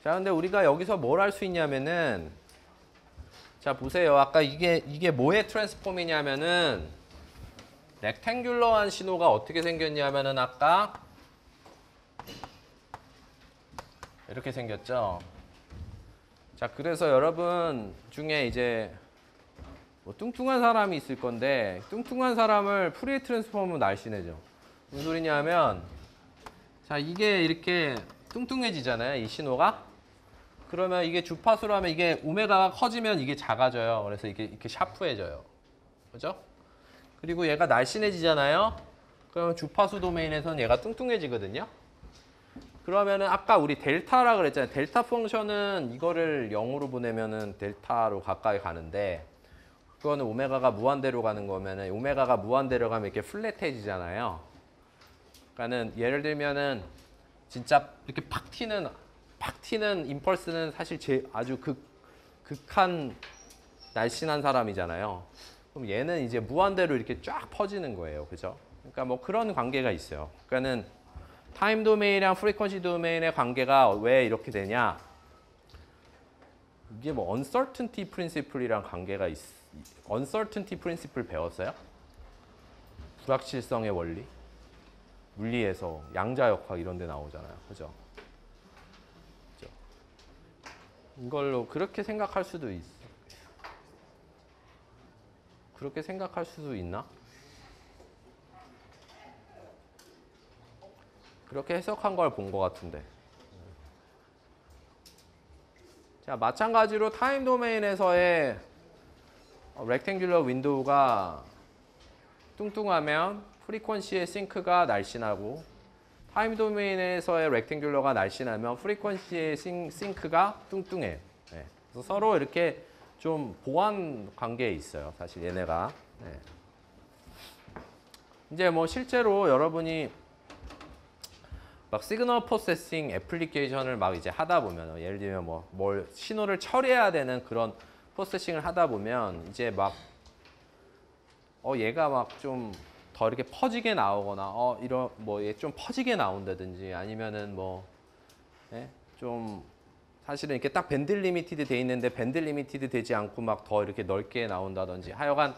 A: 자, 근데 우리가 여기서 뭘 할 수 있냐면은, 자, 보세요. 아까 이게 뭐의 트랜스폼이냐면은, 렉탱귤러한 신호가 어떻게 생겼냐면은, 아까 이렇게 생겼죠. 자, 그래서 여러분 중에 이제 뭐 뚱뚱한 사람이 있을 건데, 뚱뚱한 사람을 푸리에 트랜스폼은 날씬해져. 무슨 소리냐면, 자, 이게 이렇게 뚱뚱해지잖아요. 이 신호가. 그러면 이게 주파수로 하면 이게 오메가가 커지면 이게 작아져요. 그래서 이게 이렇게 샤프해져요. 그죠? 그리고 얘가 날씬해지잖아요. 그러면 주파수 도메인에서는 얘가 뚱뚱해지거든요. 그러면은 아까 우리 델타라 그랬잖아요. 델타 펑션은 이거를 0으로 보내면은 델타로 가까이 가는데 그거는 오메가가 무한대로 가는 거면은 오메가가 무한대로 가면 이렇게 플랫해지잖아요. 그러니까는 예를 들면은 진짜 이렇게 팍 튀는 임펄스는 사실 아주 극한 날씬한 사람이잖아요. 그럼 얘는 이제 무한대로 이렇게 쫙 퍼지는 거예요. 그죠? 그러니까 뭐 그런 관계가 있어요. 그러니까는 타임 도메인이랑 프리퀀시 도메인의 관계가 왜 이렇게 되냐? 이게 뭐 uncertainty principle이랑 관계가 uncertainty principle 배웠어요? 불확실성의 원리? 물리에서 양자역학 이런 데 나오잖아요. 그죠? 이걸로 그렇게 생각할 수도 있어. 그렇게 생각할 수도 있나? 그렇게 해석한 걸 본 것 같은데. 자, 마찬가지로 타임 도메인에서의 렉탱귤러 윈도우가 뚱뚱하면 프리퀀시의 싱크가 날씬하고 타임 도메인에서의 렉탱귤러가 날씬하면 프리퀀시의 싱크가 뚱뚱해요. 네. 그래서 서로 이렇게 좀 보완 관계에 있어요. 사실 얘네가. 네. 이제 뭐 실제로 여러분이 막 시그널 프로세싱 애플리케이션을 막 이제 하다 보면 예를 들면 뭐 뭘 신호를 처리해야 되는 그런 프로세싱을 하다 보면 이제 막 얘가 막 좀 더 이렇게 퍼지게 나오거나 이런 뭐 얘 좀 퍼지게 나온다든지 아니면은 뭐 좀 사실은 이렇게 딱 밴드 리미티드 돼 있는데 밴드 리미티드 되지 않고 막 더 이렇게 넓게 나온다든지 하여간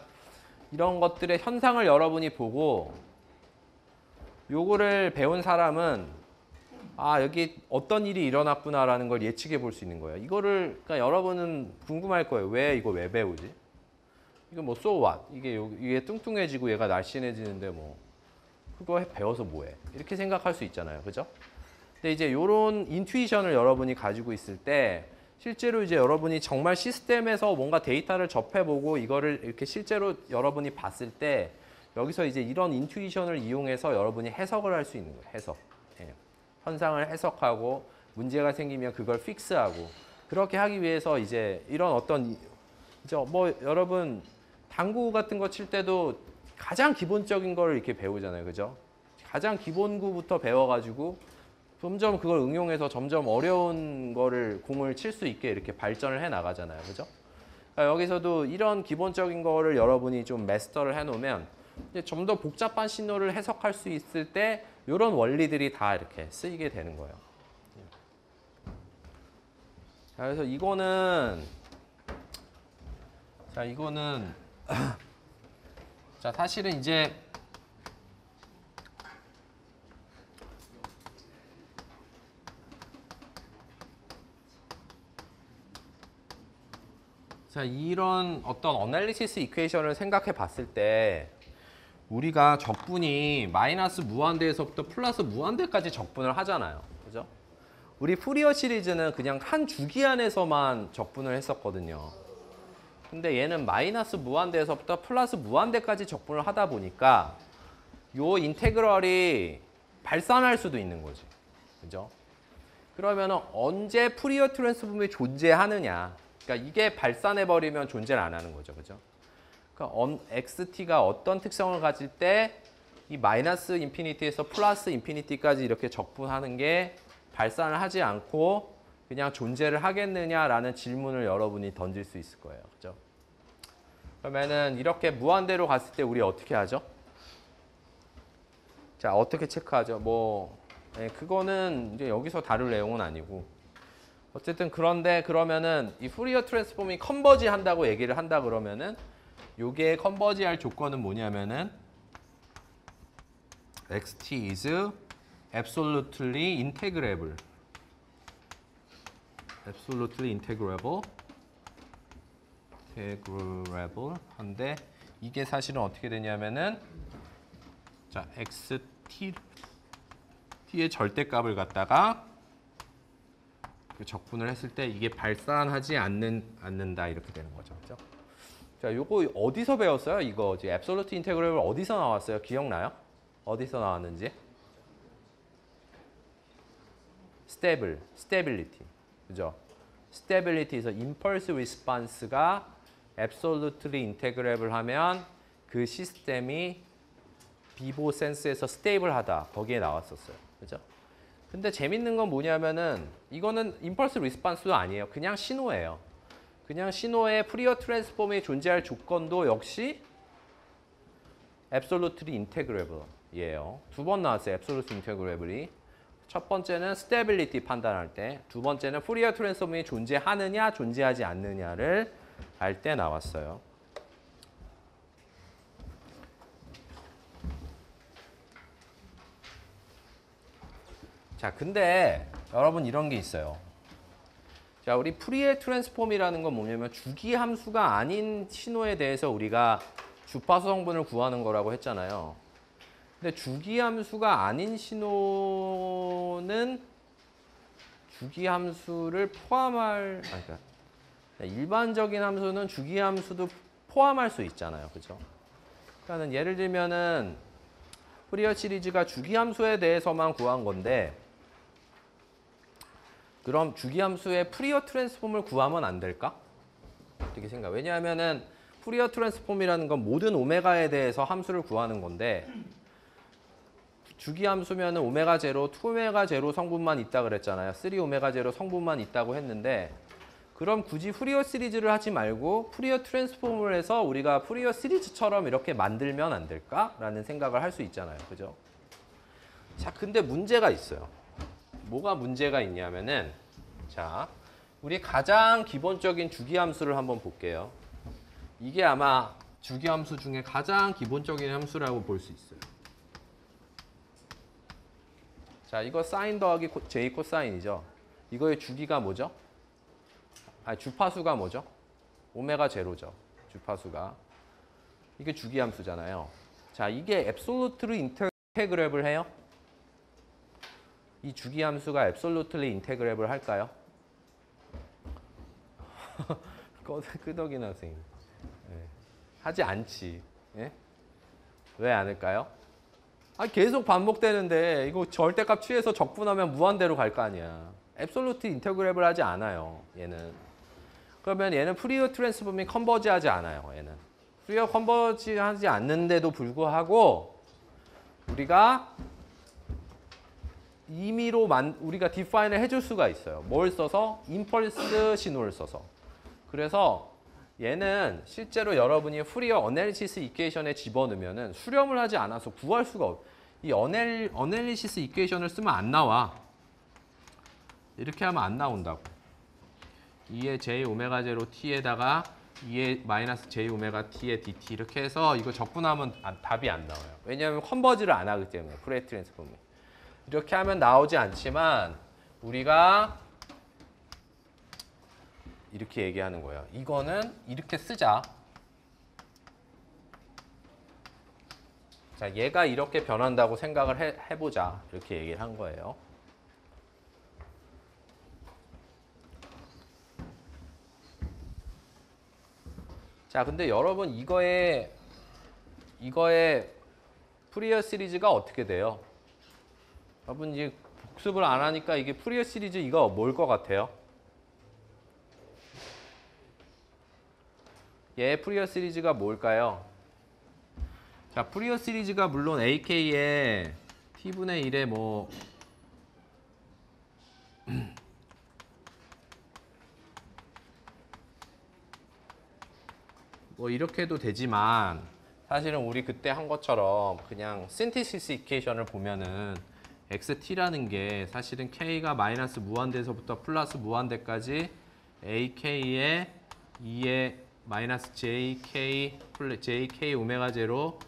A: 이런 것들의 현상을 여러분이 보고 요거를 배운 사람은 여기 어떤 일이 일어났구나라는 걸 예측해 볼 수 있는 거예요. 이거를 그러니까 여러분은 궁금할 거예요. 이거 왜 배우지? 이거 뭐 so what? 이게 뚱뚱해지고 얘가 날씬해지는데 뭐 그거 배워서 뭐해? 이렇게 생각할 수 있잖아요. 그죠? 근데 이제 요런 인투이션을 여러분이 가지고 있을 때 실제로 이제 여러분이 정말 시스템에서 뭔가 데이터를 접해보고 이거를 이렇게 실제로 여러분이 봤을 때 여기서 이제 이런 인투이션을 이용해서 여러분이 해석을 할 수 있는 거예요. 해석. 예. 현상을 해석하고 문제가 생기면 그걸 픽스하고 그렇게 하기 위해서 이제 이런 어떤 이제 뭐 여러분 당구 같은 거 칠 때도 가장 기본적인 걸 이렇게 배우잖아요. 그죠? 가장 기본구부터 배워가지고 점점 그걸 응용해서 점점 어려운 거를 공을 칠 수 있게 이렇게 발전을 해 나가잖아요. 그죠? 그러니까 여기서도 이런 기본적인 거를 여러분이 좀 마스터를 해 놓으면 좀 더 복잡한 신호를 해석할 수 있을 때 이런 원리들이 다 이렇게 쓰이게 되는 거예요. 자, 그래서 이거는 자, 사실은 이제 자, 이런 어떤 어널리시스 이퀘이션을 생각해 봤을 때 우리가 적분이 마이너스 무한대에서부터 플러스 무한대까지 적분을 하잖아요. 그죠? 우리 푸리어 시리즈는 그냥 한 주기 안에서만 적분을 했었거든요. 근데 얘는 마이너스 무한대에서부터 플러스 무한대까지 적분을 하다 보니까 요 인테그럴이 발산할 수도 있는 거지. 그죠? 그러면 언제 푸리어 트랜스폼이 존재하느냐. 그러니까 이게 발산해버리면 존재를 안 하는 거죠. 그죠? 그러니까 xt가 어떤 특성을 가질 때 이 마이너스 인피니티에서 플러스 인피니티까지 이렇게 적분하는 게 발산을 하지 않고 그냥 존재를 하겠느냐라는 질문을 여러분이 던질 수 있을 거예요. 그죠? 그러면은 이렇게 무한대로 갔을 때 우리 어떻게 하죠? 자, 어떻게 체크하죠? 뭐 그거는 이제 여기서 다룰 내용은 아니고 어쨌든 그런데 그러면은 이 푸리어 트랜스폼이 컨버지 한다고 얘기를 한다 그러면은 요게 컨버지 할 조건은 뭐냐면은 xt is absolutely integrable. absolutely integrable. integrable 한데 이게 사실은 어떻게 되냐면은 자, xt의 절대값을 갖다가 적분을 했을 때 이게 발산하지 않는다 이렇게 되는 거죠. 그렇죠? 자, 요거 어디서 배웠어요? 이거 이제 absolute integrable 어디서 나왔어요? 기억나요? 어디서 나왔는지? stability. 그죠? stability에서 impulse response가 absolutely integrable 하면 그 시스템이 비보 센스에서 스테이블하다 거기에 나왔었어요. 그죠? 근데 재밌는 건 뭐냐면은 이거는 임펄스 리스폰스도 아니에요. 그냥 신호예요. 그냥 신호에 푸리어 트랜스폼이 존재할 조건도 역시 absolutely integrable이에요. 두 번 나왔어요. absolutely integrable이. 첫 번째는 stability 판단할 때, 두 번째는 푸리어 트랜스폼이 존재하느냐, 존재하지 않느냐를 알 때 나왔어요. 자, 근데 여러분 이런 게 있어요. 자, 우리 푸리에 트랜스폼이라는 건 뭐냐면 주기 함수가 아닌 신호에 대해서 우리가 주파수 성분을 구하는 거라고 했잖아요. 근데 주기 함수가 아닌 신호는 주기 함수를 포함할, 그러니까 일반적인 함수는 주기 함수도 포함할 수 있잖아요. 그죠? 그러니까는 예를 들면은 푸리어 시리즈가 주기 함수에 대해서만 구한 건데 그럼 주기함수의 푸리어 트랜스폼을 구하면 안 될까? 어떻게 생각? 왜냐하면은 푸리어 트랜스폼이라는 건 모든 오메가에 대해서 함수를 구하는 건데 주기함수면은 오메가 제로, 2오메가 제로 성분만 있다 그랬잖아요. 3오메가 제로 성분만 있다고 했는데 그럼 굳이 푸리어 시리즈를 하지 말고 푸리어 트랜스폼을 해서 우리가 푸리어 시리즈처럼 이렇게 만들면 안 될까? 라는 생각을 할 수 있잖아요. 그죠? 자, 근데 문제가 있어요. 뭐가 문제가 있냐면은 자, 우리 가장 기본적인 주기함수를 한번 볼게요. 이게 아마 주기함수 중에 가장 기본적인 함수라고 볼 수 있어요. 자, 이거 사인 더하기 j 코사인이죠. 이거의 주기가 뭐죠? 주파수가 뭐죠? 오메가 제로죠. 주파수가. 이게 주기함수잖아요. 자, 이게 앱솔루트리 인테그레블 해요? 이 주기함수가 앱솔루트리 인테그레블 할까요? 끄덕이는 선생님. 네. 하지 않지. 예? 왜 안 할까요? 계속 반복되는데 이거 절대값 취해서 적분하면 무한대로 갈 거 아니야. 앱솔루트 인테그레블 하지 않아요. 얘는. 그러면 얘는 푸리어 트랜스폼이 컨버지 하지 않아요. 얘는. 푸리어 컨버지 하지 않는데도 불구하고 우리가 임의로 우리가 디파인을 해줄 수가 있어요. 뭘 써서? 임펄스 신호를 써서. 그래서 얘는 실제로 여러분이 푸리어 어널리시스 이퀘이션에 집어넣으면은 수렴을 하지 않아서 구할 수가 없어요. 이 어널리시스 이퀘이션을 쓰면 안 나와. 이렇게 하면 안 나온다고. 2의 j 오메가 제로 t에다가 2의 마이너스 j 오메가 t의 dt 이렇게 해서 이거 적분하면 답이 안 나와요. 왜냐하면 컨버지를 안 하기 때문에 푸리어 트랜스폼이. 이렇게 하면 나오지 않지만 우리가 이렇게 얘기하는 거예요. 이거는 이렇게 쓰자. 자, 얘가 이렇게 변한다고 생각을 해보자. 이렇게 얘기를 한 거예요. 자, 근데 여러분 이거에 푸리어 시리즈가 어떻게 돼요? 여러분 이제 복습을 안 하니까 이게 푸리어 시리즈 이거 뭘 것 같아요? 얘 푸리어 시리즈가 뭘까요? 자, 푸리어 시리즈가 물론 AK에 t분의 1에 뭐 이렇게 해도 되지만 사실은 우리 그때 한 것처럼 그냥 신티시스 이퀘이션을 보면은 xt라는 게 사실은 k가 마이너스 무한대에서부터 플러스 무한대까지 ak의 2의 마이너스 jk 오메가 제로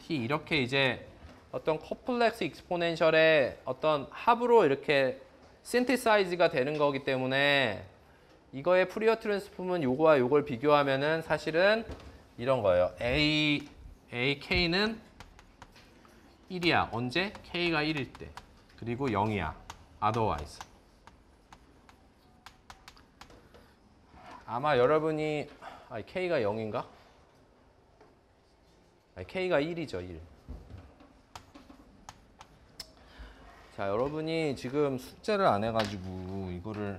A: t 이렇게 이제 어떤 컴플렉스 익스포넨셜의 어떤 합으로 이렇게 신티사이즈가 되는 거기 때문에 이거의 푸리어 트랜스폼은 요거와 요걸 비교하면은 사실은 이런 거예요. ak는 1이야. 언제? k가 1일 때. 그리고 0이야. otherwise. 아마 여러분이 k가 0인가? k가 1이죠. 1. 자, 여러분이 지금 숙제를 안 해가지고 이거를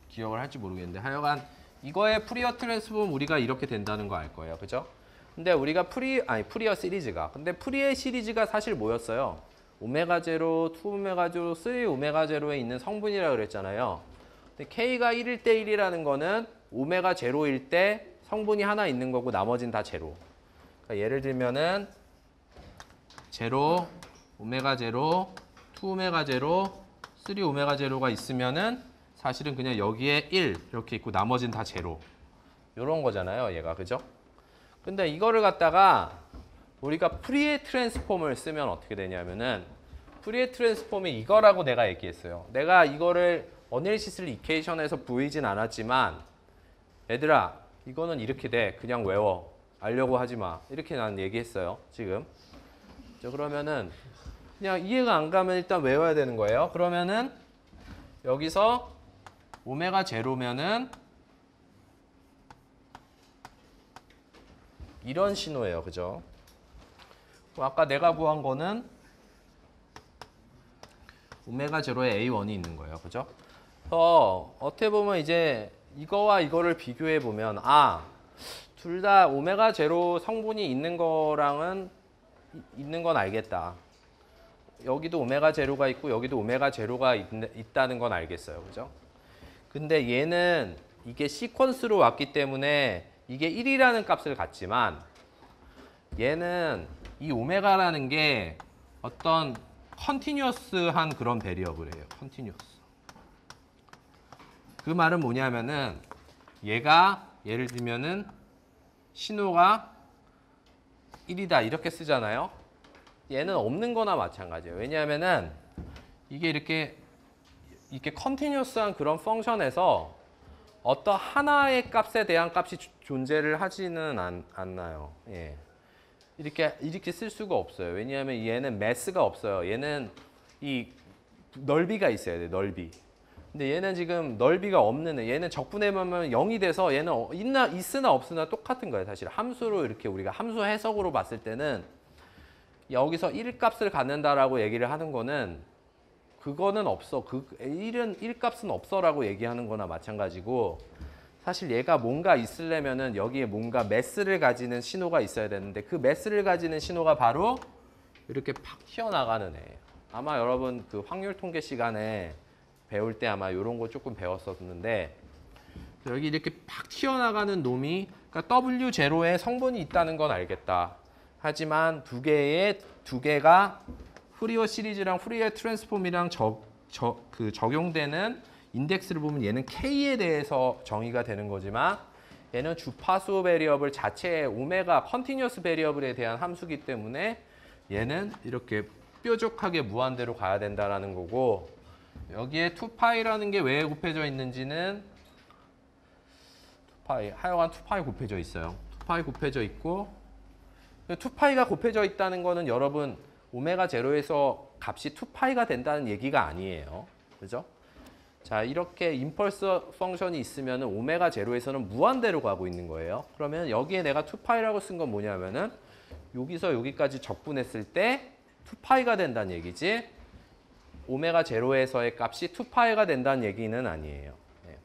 A: 기억을 할지 모르겠는데 하여간 이거의 푸리어 트랜스폼 우리가 이렇게 된다는 거 알 거예요. 그죠? 근데 우리가 푸리어 시리즈가 근데 푸리어 시리즈가 사실 뭐였어요? 오메가 제로, 2 오메가 제로, 3 오메가 제로에 있는 성분이라고 그랬잖아요. 근데 K가 1일 때 1이라는 거는 오메가 제로일 때 성분이 하나 있는 거고 나머지는 다 제로. 그러니까 예를 들면은 제로, 오메가 제로, 2 오메가 제로, 3 오메가 제로가 있으면은 사실은 그냥 여기에 1 이렇게 있고 나머지는 다 제로. 이런 거잖아요, 얘가. 그죠? 근데 이거를 갖다가 우리가 푸리에 트랜스폼을 쓰면 어떻게 되냐면은 푸리에 트랜스폼이 이거라고 내가 얘기했어요. 내가 이거를 어널리시스 이퀘이션에서 보이진 않았지만 얘들아 이거는 이렇게 돼. 그냥 외워. 알려고 하지 마. 이렇게 난 얘기했어요. 지금. 그러면은 그냥 이해가 안 가면 일단 외워야 되는 거예요. 그러면은 여기서 오메가 제로면은 이런 신호예요. 그죠? 아까 내가 구한 거는 오메가 제로에 A1이 있는 거예요. 그죠? 어떻게 보면 이제 이거와 이거를 비교해 보면 둘 다 오메가 제로 성분이 있는 거랑은 있는 건 알겠다. 여기도 오메가 제로가 있고 여기도 오메가 제로가 있다는 건 알겠어요. 그죠? 근데 얘는 이게 시퀀스로 왔기 때문에 이게 1이라는 값을 갖지만 얘는 이 오메가라는 게 어떤 컨티뉴어스한 그런 베리어블이에요. 컨티뉴어스. 그 말은 뭐냐면은 얘가 예를 들면은 신호가 1이다 이렇게 쓰잖아요. 얘는 없는 거나 마찬가지예요. 왜냐하면은 이게 이렇게 컨티뉴어스한 그런 펑션에서 어떤 하나의 값에 대한 값이 존재를 하지는 않나요. 예. 이렇게 쓸 수가 없어요. 왜냐하면 얘는 매스가 없어요. 얘는 이 넓이가 있어야 돼. 넓이. 근데 얘는 지금 넓이가 없는 얘는 적분해보면 0이 돼서 얘는 있으나 없으나 똑같은 거예요. 사실 함수로 이렇게 우리가 함수 해석으로 봤을 때는 여기서 1 값을 갖는다라고 얘기를 하는 거는 그거는 없어. 1 값은 없어라고 얘기하는 거나 마찬가지고 사실 얘가 뭔가 있으려면은 여기에 뭔가 매스를 가지는 신호가 있어야 되는데 그 매스를 가지는 신호가 바로 이렇게 팍 튀어나가는 애예요. 아마 여러분 그 확률 통계 시간에 배울 때 아마 이런 거 조금 배웠었는데 여기 이렇게 팍 튀어나가는 놈이 그러니까 W0에 성분이 있다는 건 알겠다. 하지만 두 개가 푸리어 시리즈랑 푸리어 트랜스폼이랑 적용되는 인덱스를 보면 얘는 K에 대해서 정의가 되는 거지만 얘는 주파수 베리어블 자체의 오메가 컨티뉴어스 베리어블에 대한 함수기 때문에 얘는 이렇게 뾰족하게 무한대로 가야 된다라는 거고 여기에 2파이라는 게 왜 곱해져 있는지는 2파이 하여간 2파이 곱해져 있어요. 2파이 곱해져 있고 2파이가 곱해져 있다는 거는 여러분 오메가 제로에서 값이 2파이가 된다는 얘기가 아니에요. 그죠? 자, 이렇게 임펄스 펑션이 있으면 오메가 제로에서는 무한대로 가고 있는 거예요. 그러면 여기에 내가 2파이라고 쓴 건 뭐냐면은 여기서 여기까지 적분했을 때 2파이가 된다는 얘기지. 오메가 제로에서의 값이 2파이가 된다는 얘기는 아니에요. 네.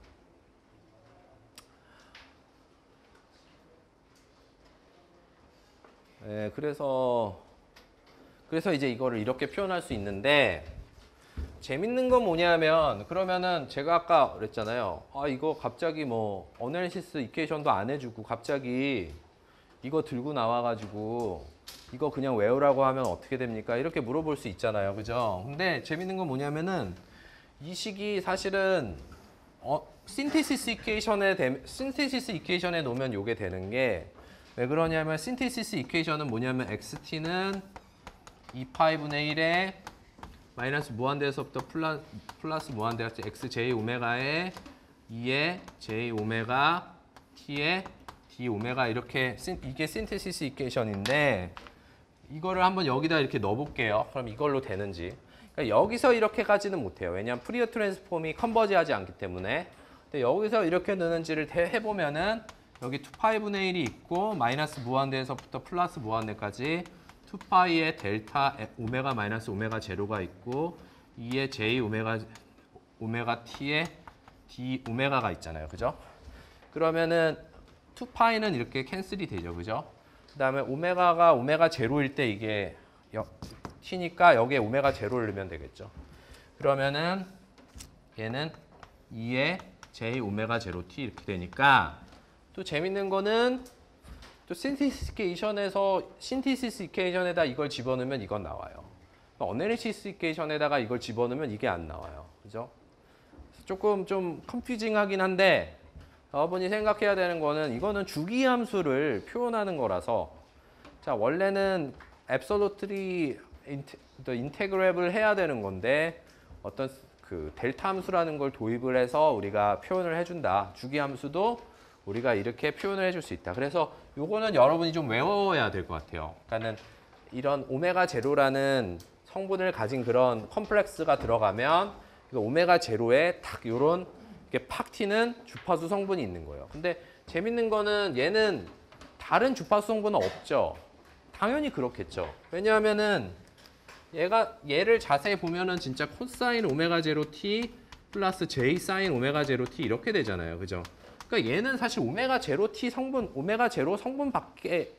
A: 네, 그래서 이제 이거를 이렇게 표현할 수 있는데 재밌는 건 뭐냐면 그러면은 제가 아까 그랬잖아요. 아 이거 갑자기 뭐 어널리시스 이퀘이션도 안 해주고 갑자기 이거 들고 나와가지고 이거 그냥 외우라고 하면 어떻게 됩니까? 이렇게 물어볼 수 있잖아요. 그죠? 근데 재밌는 건 뭐냐면은 이 식이 사실은 신테시스 이퀘이션에 놓으면 요게 되는 게 왜 그러냐면 신테시스 이퀘이션은 뭐냐면 xt는 2파이분의 1에 마이너스 무한대에서부터 플러스 무한대까지 xj 오메가에 2에 j 오메가 t에 d 오메가 이렇게 이게 신테시스 이퀘이션인데 이거를 한번 여기다 이렇게 넣어볼게요. 그럼 이걸로 되는지. 그러니까 여기서 이렇게 가지는 못해요. 왜냐하면 푸리어 트랜스폼이 컨버지하지 않기 때문에. 근데 여기서 이렇게 넣는지를 해보면은 여기 2파이분의 1이 있고 마이너스 무한대에서부터 플러스 무한대까지 2파이의 델타 오메가 마이너스 오메가 제로가 있고 2의 j 오메가 t의 d 오메가가 있잖아요. 그죠? 그러면은 2파이는 이렇게 캔슬이 되죠. 그죠? 그 다음에 오메가가 오메가 제로일 때 이게 t니까 여기에 오메가 제로를 넣으면 되겠죠. 그러면은 얘는 2의 j 오메가 제로 t 이렇게 되니까 또 재밌는 거는 또 신테시스 이퀘이션에다 이걸 집어넣으면 이건 나와요. 어널리시스 이퀘이션에다가 이걸 집어넣으면 이게 안 나와요. 그죠? 조금 좀 컨퓨징하긴 한데 여러분이 생각해야 되는 거는 이거는 주기함수를 표현하는 거라서 자 원래는 absolutely 인테그랩을 해야 되는 건데 어떤 그 델타 함수라는 걸 도입을 해서 우리가 표현을 해준다. 주기함수도 우리가 이렇게 표현을 해줄 수 있다. 그래서 요거는 여러분이 좀 외워야 될 것 같아요. 그러니까는 이런 오메가 제로라는 성분을 가진 그런 컴플렉스가 들어가면 오메가 제로에 딱 요런 이렇게 팍 튀는 주파수 성분이 있는 거예요. 근데 재밌는 거는 얘는 다른 주파수 성분은 없죠. 당연히 그렇겠죠. 왜냐하면은 얘를 자세히 보면은 진짜 코사인 오메가 제로 t 플러스 j 사인 오메가 제로 t 이렇게 되잖아요. 그죠? 그러니까 얘는 사실 오메가 제로 t 성분, 오메가 제로 성분밖에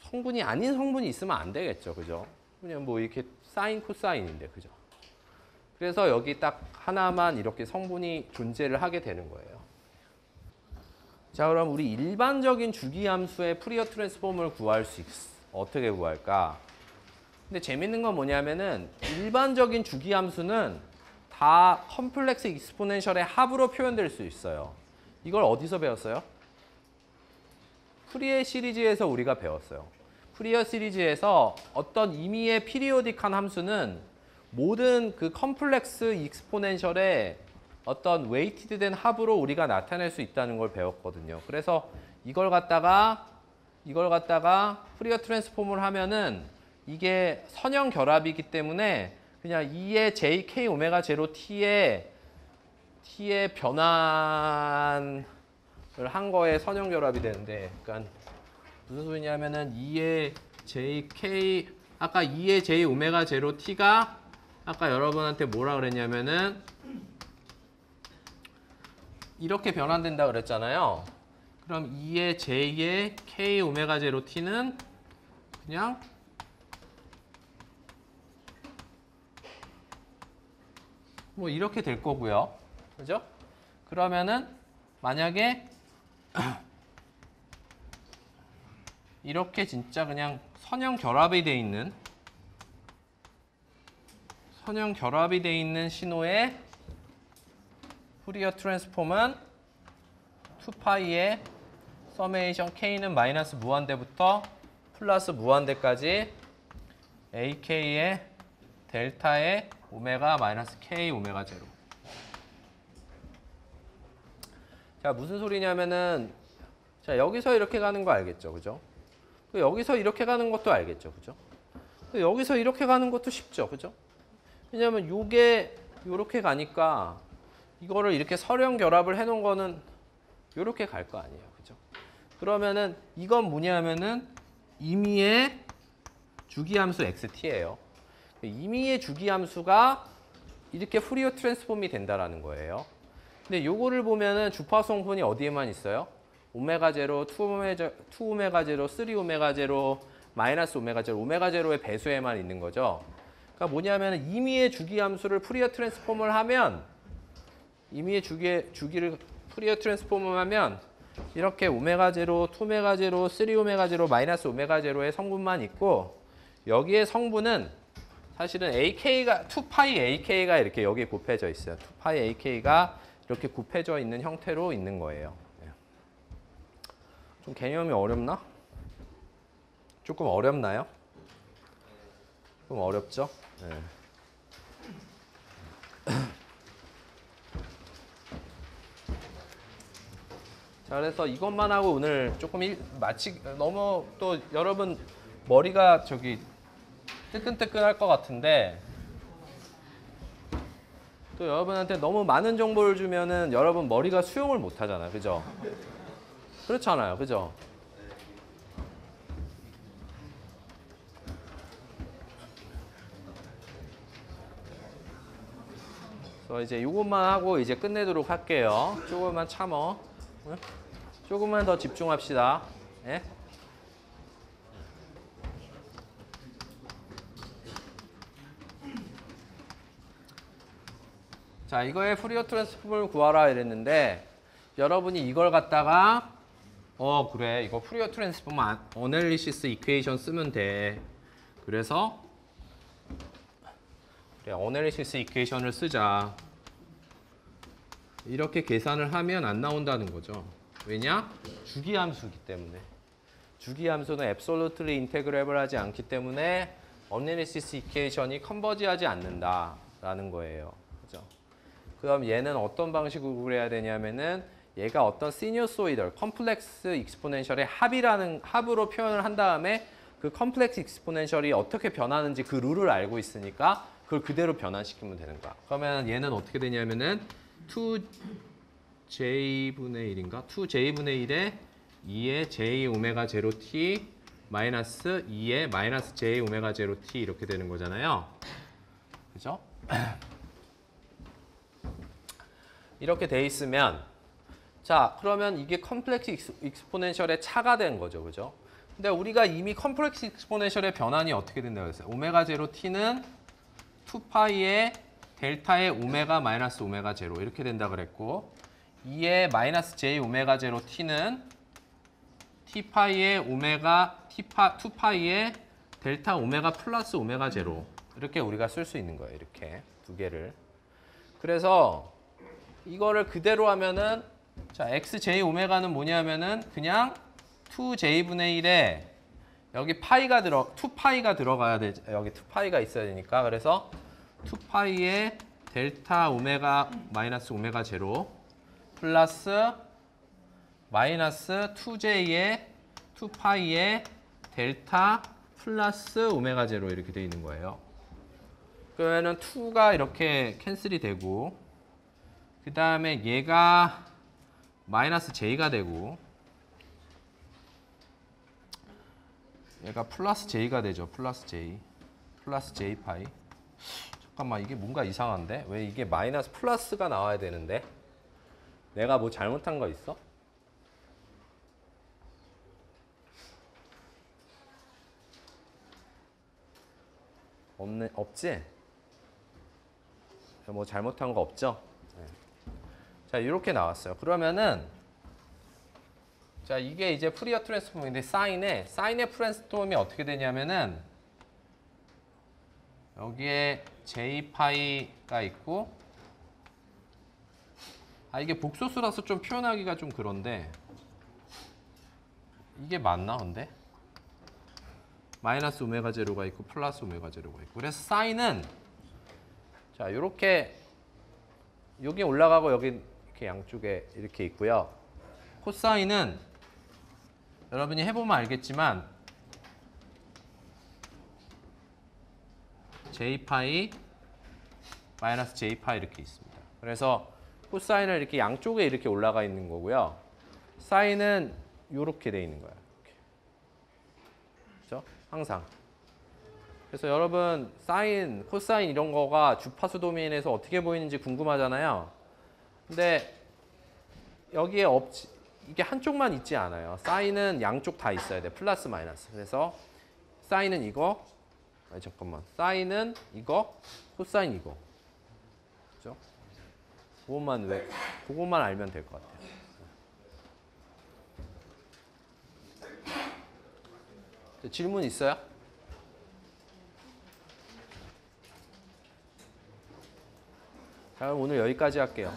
A: 성분이 아닌 성분이 있으면 안 되겠죠. 그죠? 그냥 뭐 이렇게 사인 코사인인데. 그죠? 그래서 여기 딱 하나만 이렇게 성분이 존재를 하게 되는 거예요. 자, 그럼 우리 일반적인 주기함수의 푸리어 트랜스폼을 구할 수 어떻게 구할까? 근데 재밌는 건 뭐냐면은 일반적인 주기함수는 다 컴플렉스 익스포넨셜의 합으로 표현될 수 있어요. 이걸 어디서 배웠어요? 푸리어 시리즈에서 우리가 배웠어요. 푸리어 시리즈에서 어떤 임의의 피리오딕한 함수는 모든 그 컴플렉스 익스포넨셜의 어떤 웨이티드된 합으로 우리가 나타낼 수 있다는 걸 배웠거든요. 그래서 이걸 갖다가 푸리어 트랜스폼을 하면은 이게 선형 결합이기 때문에 그냥 2의 jk 오메가 제로 t의 변환을 한 거에 선형 결합이 되는데, 그러니까 무슨 소리냐면은 2의 jk 아까 2의 j 오메가 제로 t가 아까 여러분한테 뭐라 그랬냐면은 이렇게 변환된다 그랬잖아요. 그럼 2의 j의 k 오메가 제로 t는 그냥 뭐 이렇게 될 거고요. 그죠? 그러면은 만약에 이렇게 진짜 그냥 선형 결합이 돼 있는 신호의 푸리어 트랜스폼은 2파이의 서메이션 k는 마이너스 무한대부터 플러스 무한대까지 ak의 델타의 오메가 마이너스 k 오메가 제로. 자, 무슨 소리냐면은 자, 여기서 이렇게 가는 거 알겠죠? 그죠? 여기서 이렇게 가는 것도 알겠죠? 그죠? 여기서 이렇게 가는 것도 쉽죠? 그죠? 왜냐면 요게 요렇게 가니까 이거를 이렇게 설형 결합을 해 놓은 거는 요렇게 갈 거 아니에요. 그죠? 그러면은 이건 뭐냐면은 임의의 주기함수 xt예요. 임의의 주기함수가 이렇게 푸리어 트랜스폼이 된다라는 거예요. 근데 요거를 보면은 주파수 성분이 어디에만 있어요? 오메가 제로, 2오메가 제로, 3오메가 제로, 마이너스 오메가 제로, 오메가 제로의 배수에만 있는 거죠. 그러니까 뭐냐면 임의의 주기함수를 푸리어 트랜스폼을 하면 임의의 주기를 푸리어 트랜스폼을 하면 이렇게 오메가 제로, 2오메가 제로, 3오메가 제로, 마이너스 오메가 제로의 성분만 있고 여기에 성분은 사실은 AK가 2파이 AK가 이렇게 여기 곱해져 있어요. 2파이 AK가 이렇게 곱해져 있는 형태로 있는 거예요. 좀 개념이 어렵나? 조금 어렵나요? 좀 어렵죠? 네. 자, 그래서 이것만 하고 오늘 조금 너무 또 여러분 머리가 저기 뜨끈뜨끈할 것 같은데 또 여러분한테 너무 많은 정보를 주면은 여러분 머리가 수용을 못 하잖아요. 그죠? 그렇잖아요. 그죠? 그래서 이제 이것만 하고 이제 끝내도록 할게요. 조금만 참어. 응? 조금만 더 집중합시다. 예? 자, 이거의 푸리어 트랜스폼을 구하라 이랬는데 여러분이 이걸 갖다가 그래 이거 푸리어 트랜스폼 어널리시스 이퀘이션 쓰면 돼. 그래서 그래 어널리시스 이퀘이션을 쓰자. 이렇게 계산을 하면 안 나온다는 거죠. 왜냐? 주기함수이기 때문에. 주기함수는 absolutely integrable 하지 않기 때문에 어널리시스 이퀘이션이 컨버지하지 않는다라는 거예요. 그죠? 그럼 얘는 어떤 방식으로 그려야 되냐면은 얘가 어떤 시뉴소이덜 컴플렉스 익스포넨셜의 합으로 표현을 한 다음에 그 컴플렉스 익스포넨셜이 어떻게 변하는지 그 룰을 알고 있으니까 그걸 그대로 변환시키면 되는 거야. 그러면 얘는 어떻게 되냐면은 2j분의 1인가? 2j분의 1에 2의 j 오메가 제로 t 마이너스 2의 마이너스 j 오메가 제로 t 이렇게 되는 거잖아요. 그죠? 이렇게 돼 있으면 자, 그러면 이게 컴플렉스 익스포넨셜의 차가 된 거죠. 그죠? 근데 우리가 이미 컴플렉스 익스포넨셜의 변환이 어떻게 된다고 했어요? 오메가 제로 t는 2파이의 델타의 오메가 마이너스 오메가 제로 이렇게 된다 그랬고 2의 마이너스 j 오메가 제로 t는 t파이의 오메가 2파이의 델타 오메가 플러스 오메가 제로 이렇게 우리가 쓸 수 있는 거예요. 이렇게 두 개를. 그래서 이거를 그대로 하면은 자, xj 오메가는 뭐냐면은 그냥 2j분의 1에 여기 2파이가 들어가야 돼. 여기 2파이가 있어야 되니까. 그래서 2파이의 델타 오메가 마이너스 오메가 제로 플러스 마이너스 2j의 2파이의 델타 플러스 오메가 제로 이렇게 돼 있는 거예요. 그러면은 2가 이렇게 캔슬이 되고 그 다음에 얘가 마이너스 j가 되고 얘가 플러스 j가 되죠. 플러스 j 파이. 잠깐만 이게 뭔가 이상한데? 왜 이게 마이너스 플러스가 나와야 되는데? 내가 뭐 잘못한 거 있어? 없지? 뭐 잘못한 거 없죠? 네. 자, 이렇게 나왔어요. 그러면은 자, 이게 이제 푸리어 트랜스폼인데 사인의 트랜스폼이 어떻게 되냐면은 여기에 j파이가 있고 이게 복소수라서 좀 표현하기가 좀 그런데 이게 맞나 근데? 마이너스 오메가 제로가 있고 플러스 오메가 제로가 있고 그래서 사인은 자, 요렇게 여기 올라가고 여기 이렇게 양쪽에 이렇게 있고요. 코사인은 여러분이 해보면 알겠지만 j파이 마이너스 j파이 이렇게 있습니다. 그래서 코사인은 이렇게 양쪽에 이렇게 올라가 있는 거고요. 사인은 이렇게 돼 있는 거예요. 이렇게. 그렇죠? 항상 그래서 여러분 사인, 코사인 이런 거가 주파수 도메인에서 어떻게 보이는지 궁금하잖아요. 근데 여기에 이게 한쪽만 있지 않아요. 사인은 양쪽 다 있어야 돼. 플러스 마이너스. 그래서 사인은 이거. 아니 잠깐만. 사인은 이거, 코사인 이거. 그죠? 그것만 알면 될 것 같아요. 질문 있어요? 자, 오늘 여기까지 할게요.